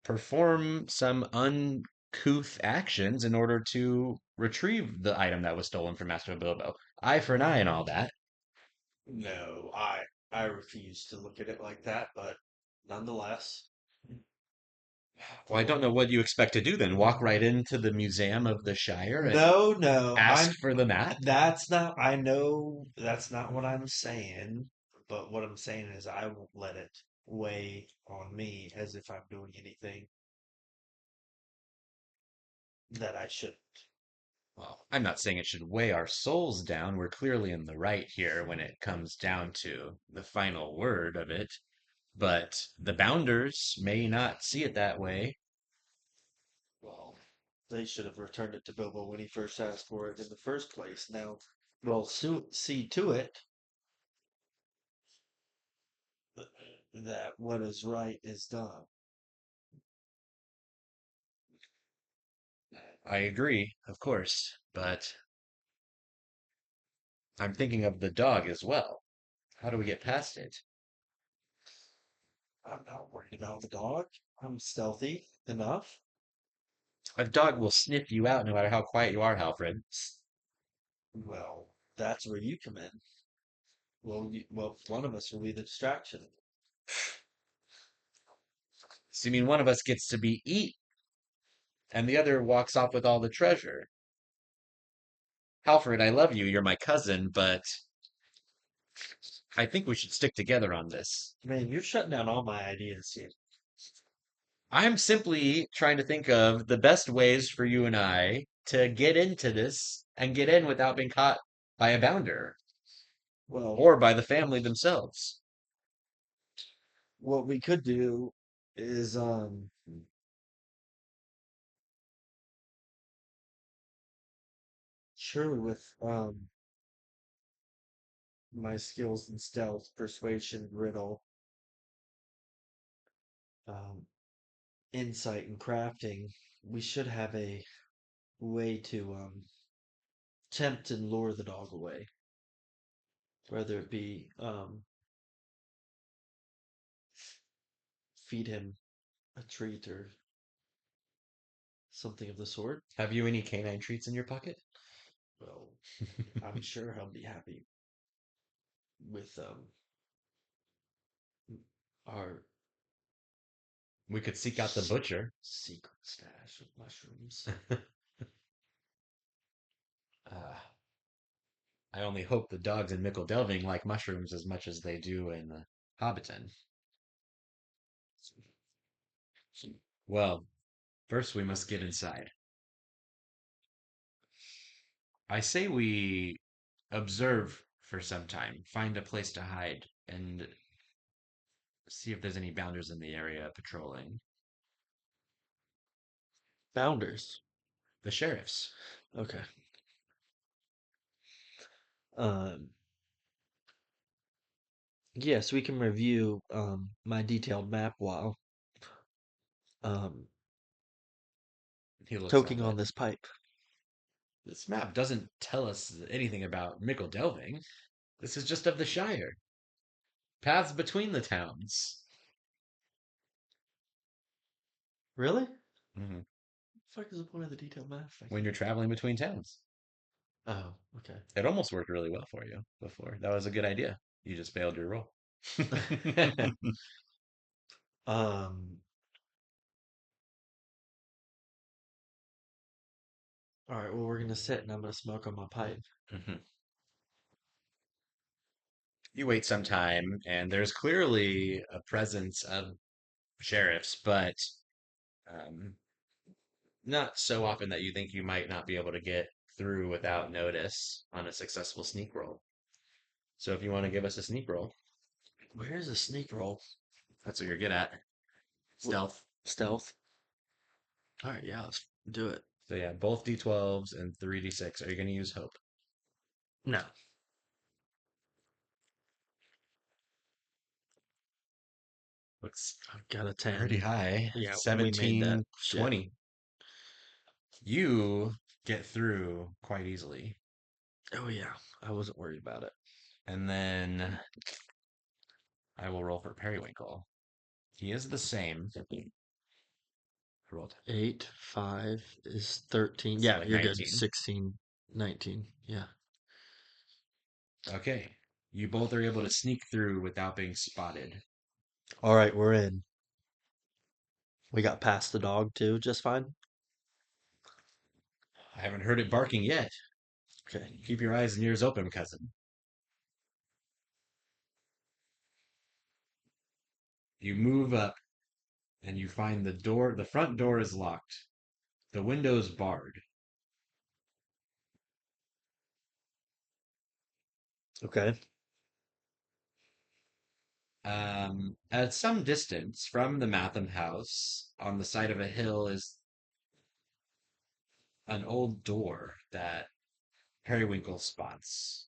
perform some uncouth actions in order to retrieve the item that was stolen from Master Bilbo. Eye for an eye and all that. No, I refuse to look at it like that, but nonetheless, Well, I don't know what you expect to do then. Walk right into the Museum of the Shire and no, no, ask for the map? that's not, I know that's not what I'm saying, but what I'm saying is I won't let it weigh on me as if I'm doing anything that I shouldn't. Well, I'm not saying it should weigh our souls down. We're clearly in the right here when it comes down to the final word of it. But the Bounders may not see it that way. Well, they should have returned it to Bilbo when he first asked for it in the first place. Now, we'll see to it that what is right is done. I agree, of course, but I'm thinking of the dog as well. How do we get past it? I'm not worried about the dog. I'm stealthy enough. A dog will sniff you out no matter how quiet you are, Halfred. Well, that's where you come in. Well, one of us will be the distraction. So you mean one of us gets to be eat, and the other walks off with all the treasure? Halfred, I love you. You're my cousin, but I think we should stick together on this. Man, you're shutting down all my ideas here. I'm simply trying to think of the best ways for you and I to get into this and get in without being caught by a bounder Well, or by the family themselves. what we could do is surely with my skills in stealth, persuasion, riddle, um, insight, and crafting, we should have a way to tempt and lure the dog away. Whether it be feed him a treat or something of the sort. Have you any canine treats in your pocket? Well, I'm sure he'll be happy with our We could seek out the butcher. secret stash of mushrooms. I only hope the dogs in Mickle Delving like mushrooms as much as they do in Hobbiton. Well, first we must get inside. I say we observe for some time, find a place to hide, and see if there's any bounders in the area patrolling. Founders. The sheriffs. Okay. Um, yes, we can review my detailed map while um He looks at toking it. on this pipe. This map doesn't tell us anything about Mickle Delving. This is just of the Shire. Paths between the towns. Really? Mhm. What the fuck is the point of the detailed map if I When can't? you're traveling between towns. Oh, okay. It almost worked really well for you before. That was a good idea. You just failed your roll. um. All right. Well, we're gonna sit and I'm gonna smoke on my pipe. Mhm. You wait some time, and there's clearly a presence of sheriffs, but um, not so often that you think you might not be able to get through without notice on a successful sneak roll. So if you want to give us a sneak roll, Where's a sneak roll? that's what you're good at. What, Stealth. stealth. All right. Yeah. Let's do it. So yeah, both D12s and 3D6. Are you going to use hope? No. Looks I've got a pretty 10. high. Yeah, we made that 17, shit. 20. You get through quite easily. Oh yeah, I wasn't worried about it. And then I will roll for Periwinkle. He is the same. I rolled 8, 5 is 13. so Yeah, like you're good. 19. 16, 19. Yeah. Okay. You both are able to sneak through without being spotted. All right, we're in. We got past the dog too, just fine. I haven't heard it barking yet. Okay. Keep your eyes and ears open, cousin. You move up and you find the front door is locked. The window's barred. Okay. At some distance from the Matham house, on the side of a hill, is an old door that Periwinkle spots.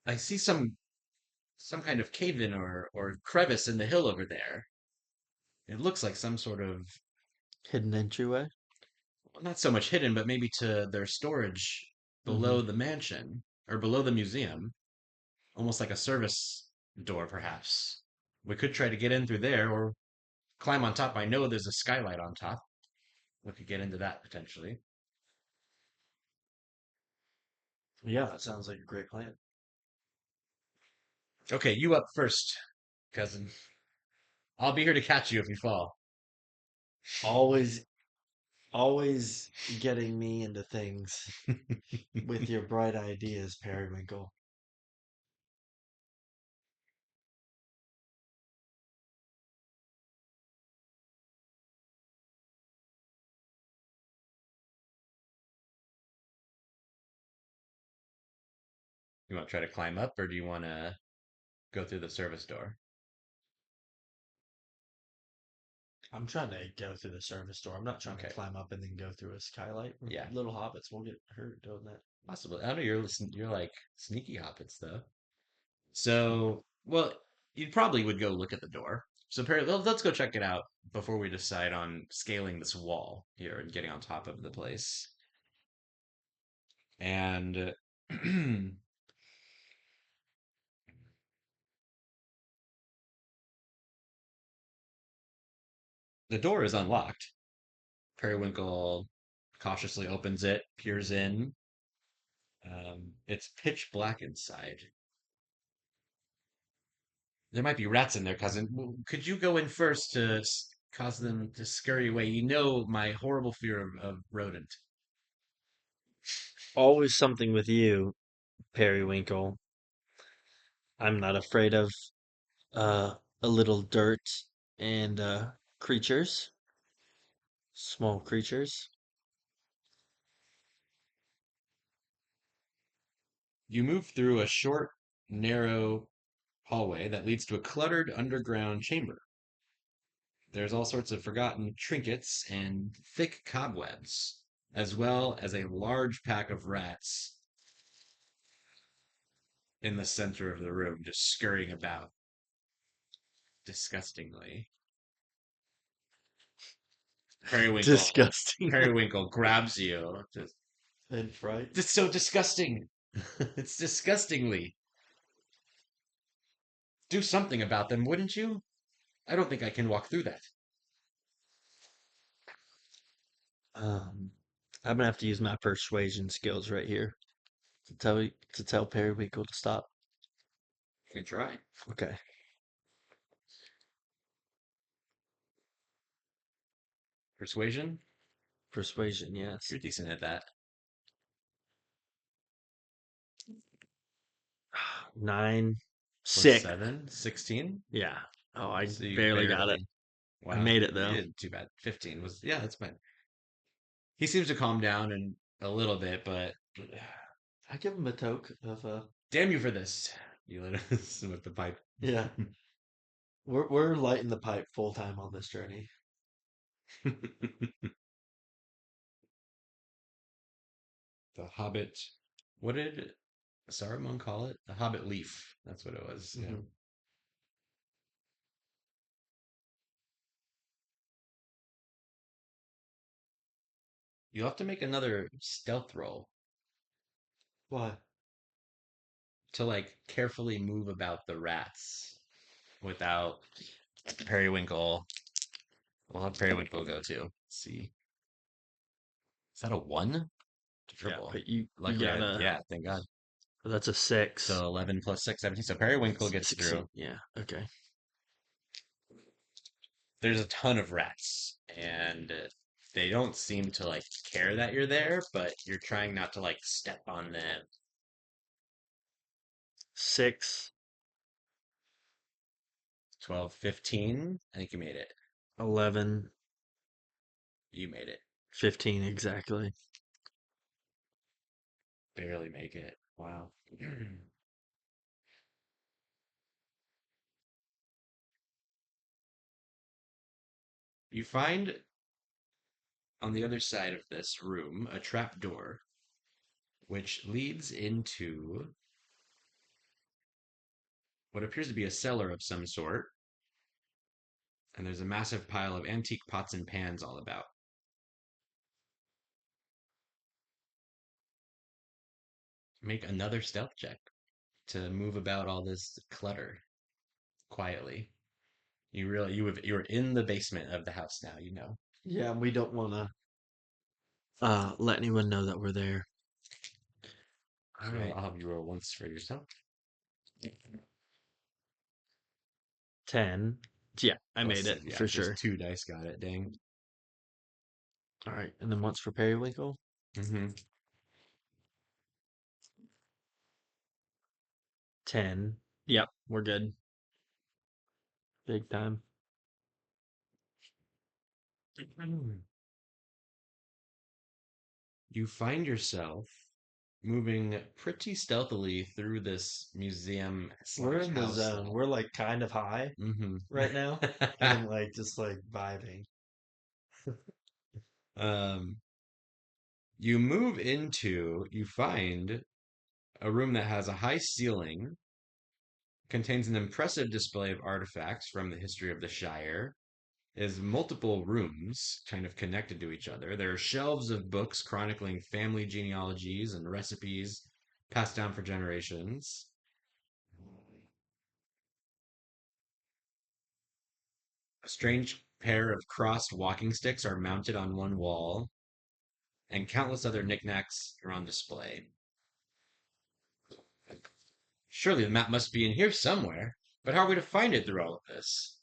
I see some kind of cave in or crevice in the hill over there. It looks like some sort of Hidden entryway. well, not so much hidden, but maybe to their storage Mm-hmm. below the mansion or below the museum, almost like a service door, perhaps. We could try to get in through there or climb on top. I know there's a skylight on top. We could get into that potentially. Yeah, that sounds like a great plan. Okay, you up first, cousin. I'll be here to catch you if you fall. Always, always getting me into things with your bright ideas, Periwinkle. You want to try to climb up, or do you want to? go through the service door. I'm trying to go through the service door. I'm not trying to Okay. climb up and then go through a skylight. Yeah, Little hobbits will get hurt doing that. possibly. I don't know. You're like sneaky hobbits though. So, well, you probably would go look at the door. So, Perry, let's go check it out before we decide on scaling this wall here and getting on top of the place. And the door is unlocked. Periwinkle cautiously opens it, peers in. It's pitch black inside. There might be rats in there, cousin. Could you go in first to cause them to scurry away? You know my horrible fear of rodent. Always something with you, Periwinkle. I'm not afraid of a little dirt and creatures, small creatures. You move through a short, narrow hallway that leads to a cluttered underground chamber. There's all sorts of forgotten trinkets and thick cobwebs, as well as a large pack of rats in the center of the room, just scurrying about disgustingly. Periwinkle, Disgusting. Periwinkle grabs you. And fright. It's so disgusting. It's disgustingly. Do something about them, wouldn't you? I don't think I can walk through that. Um, I'm gonna have to use my persuasion skills right here to tell Periwinkle to stop. You can try. Okay. Persuasion? Persuasion, yes. You're decent at that. Nine, Plus 6. 7, 16. Yeah. Oh, I So you barely got it. barely. I Wow, made it you though. did too bad. 15 was, yeah, that's fine. He seems to calm down in a little bit, but I give him a toke of damn you for this. You let us with the pipe. yeah. We're lighting the pipe full time on this journey. The Hobbit. What did Saruman call it? The Hobbit leaf. That's what it was. Yeah. Hmm. You'll have to make another stealth roll Why? to like carefully move about the rats without Periwinkle. We'll have Periwinkle go too. Let's see. Is that a one? Yeah, Triple. but you Luckily, gotta. yeah, thank God. That's a 6. So 11 plus 6, 17. So Periwinkle gets 16. through. Yeah. Okay. There's a ton of rats, and they don't seem to like care that you're there, but you're trying not to like step on them. 6, 12, 15. I think you made it. 11, You made it. 15 exactly. Barely make it. Wow. You find on the other side of this room a trap door which leads into what appears to be a cellar of some sort, and there's a massive pile of antique pots and pans all about. Make another stealth check to move about all this clutter quietly. You're in the basement of the house now, you know. Yeah, we don't want to let anyone know that we're there. All right. I'll have you roll once for yourself. 10. Yeah, I made Plus, it yeah, for just sure. two dice got it. Dang. All right, and then once for Periwinkle. Hmm. 10. Yep, we're good. Big time. You find yourself moving pretty stealthily through this museum We're slash in the house zone. that. We're like kind of high Hmm. right now and like just like vibing. um, you find a room that has a high ceiling, contains an impressive display of artifacts from the history of the Shire, is multiple rooms kind of connected to each other. There are shelves of books chronicling family genealogies and recipes passed down for generations. A strange pair of crossed walking sticks are mounted on one wall, and countless other knickknacks are on display. Surely the map must be in here somewhere, but how are we to find it through all of this?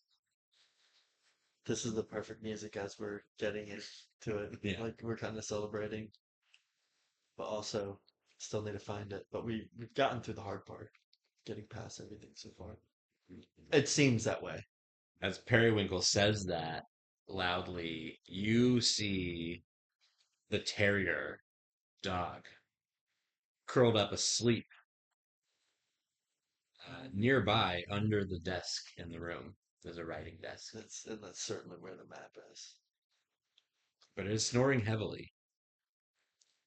This is the perfect music as we're getting into it. Yeah, Like we're kind of celebrating, but also still need to find it. But we've gotten through the hard part, getting past everything so far. It seems that way. as Periwinkle says that loudly, you see the terrier dog curled up asleep nearby under the desk in the room. There's a writing desk, That's certainly where the map is. but it is snoring heavily.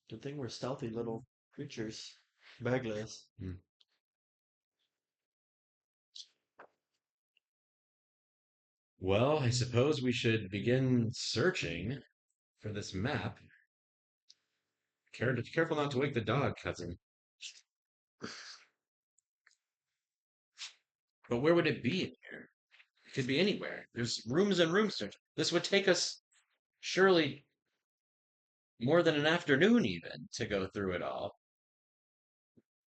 Good thing we're stealthy little creatures. Begless. Hmm. Well, I suppose we should begin searching for this map. Careful not to wake the dog, cousin. But where would it be in here? It could be anywhere. There's rooms and rooms to. This would take us surely more than an afternoon even to go through it all.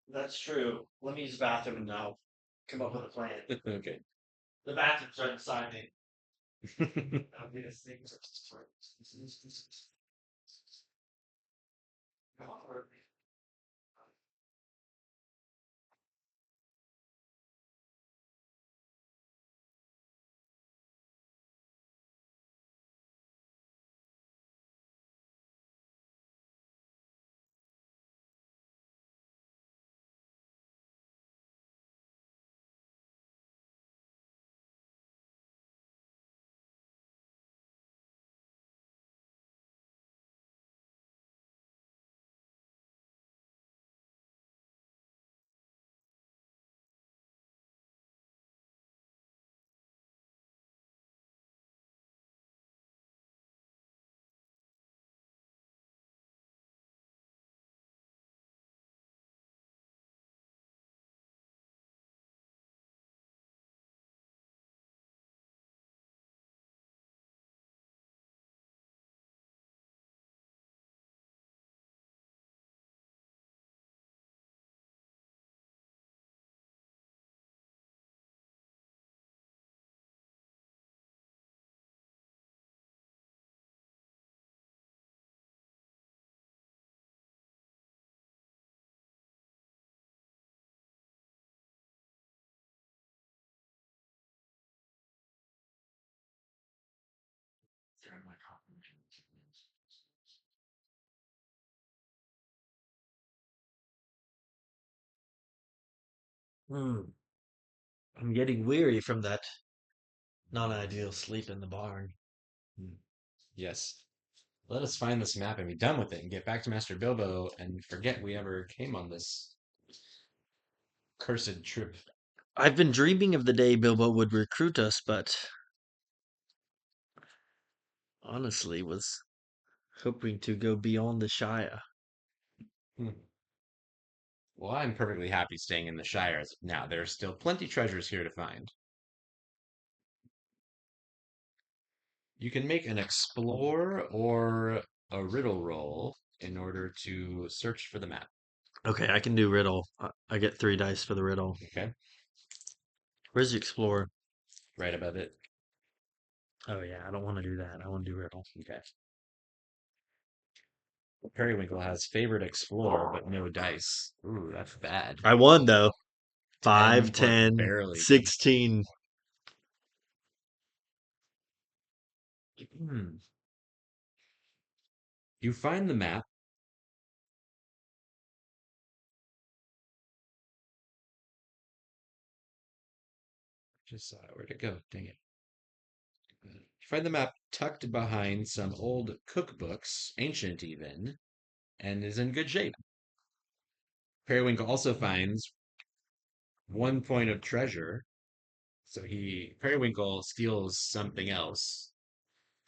That's true. Let me use the bathroom and now come up with a plan. Okay. The bathroom's right beside me. I'll be a thing. Hmm. I'm getting weary from that non-ideal sleep in the barn. Yes. Let us find this map and be done with it and get back to Master Bilbo and forget we ever came on this cursed trip. I've been dreaming of the day Bilbo would recruit us, but honestly was hoping to go beyond the Shire. Hmm. Well, I'm perfectly happy staying in the Shire as of now. There's still plenty treasures here to find. You can make an explore or a riddle roll in order to search for the map. Okay, I can do riddle. I get 3 dice for the riddle. Okay, Where's the explorer? right above it. Oh yeah, I don't want to do that. I want to do riddle. Okay. Periwinkle has favorite explore, but no dice. Ooh, that's bad. I won though. 5, 10, but 10, barely. 16. Hmm. You find the map just saw it. Where'd it go? Dang it. You find the map tucked behind some old cookbooks, ancient even, and is in good shape. Periwinkle also finds 1 point of treasure. So Periwinkle steals something else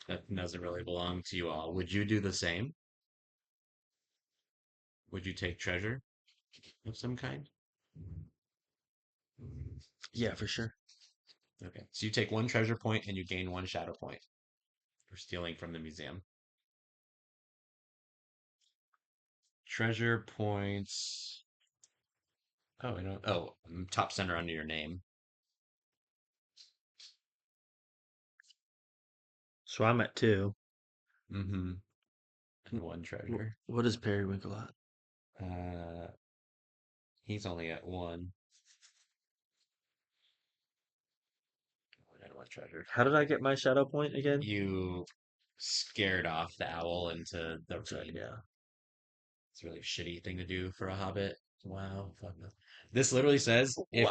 that doesn't really belong to you all. Would you do the same? Would you take treasure of some kind? Yeah, for sure. Okay. So you take 1 treasure point and you gain 1 shadow point for stealing from the museum. Treasure points. Oh, I don't. Oh, top center under your name. So I'm at two. Mm-hmm. And one treasure. What is Periwinkle at? Uh, he's only at one. And one treasure. How did I get my shadow point again? You scared off the owl into the Okay, ravine. yeah. It's a really shitty thing to do for a hobbit. Wow, fuck no. This literally says Well, if you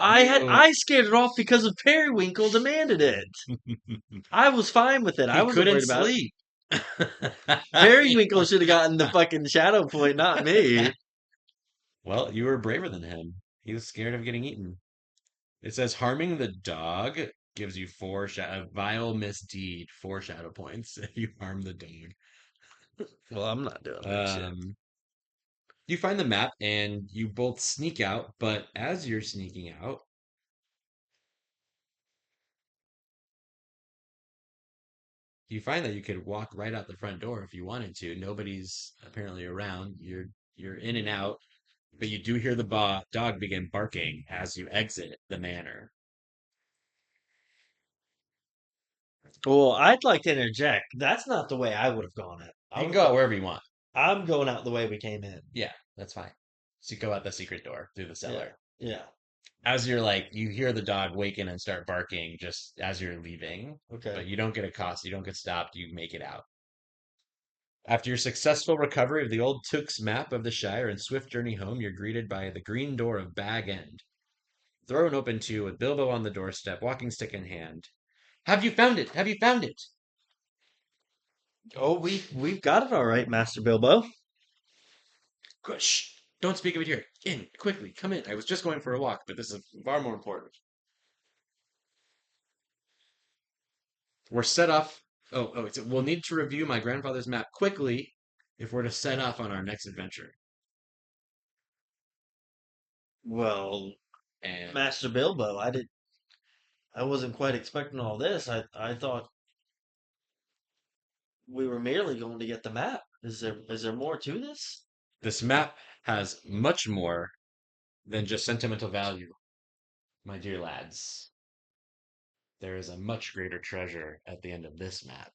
I scared it off because of Periwinkle demanded it. I was fine with it. I he wasn't couldn't worried about it. sleep. Periwinkle should have gotten the fucking shadow point, not me. Well, you were braver than him. He was scared of getting eaten. It says harming the dog gives you a vile misdeed, 4 shadow points if you harm the dog. Well, I'm not doing that shit. You find the map and you both sneak out, but as you're sneaking out, you find that you could walk right out the front door if you wanted to. Nobody's apparently around. You're in and out, but you do hear the dog begin barking as you exit the manor. Well, I'd like to interject. That's not the way I would have gone it. I You can would go have out gone. wherever you want. I'm going out the way we came in. Yeah, that's fine. So you go out the secret door through the Yeah, cellar. yeah. As you're like, you hear the dog waken and start barking just as you're leaving, Okay. but you don't get accosted, you don't get stopped, you make it out. After your successful recovery of the old Took's map of the Shire and swift journey home, you're greeted by the green door of Bag End, thrown open to you with Bilbo on the doorstep, walking stick in hand. Have you found it? Have you found it? Oh, we've got it all right, Master Bilbo. Shh! Don't speak of it here. In, quickly, come in. I was just going for a walk, but this is far more important. We're set off. We'll need to review my grandfather's map quickly if we're to set off on our next adventure. Well, And Master Bilbo, I wasn't quite expecting all this. I thought we were merely going to get the map. Is there more to this? this map has much more than just sentimental value, my dear lads. There is a much greater treasure at the end of this map.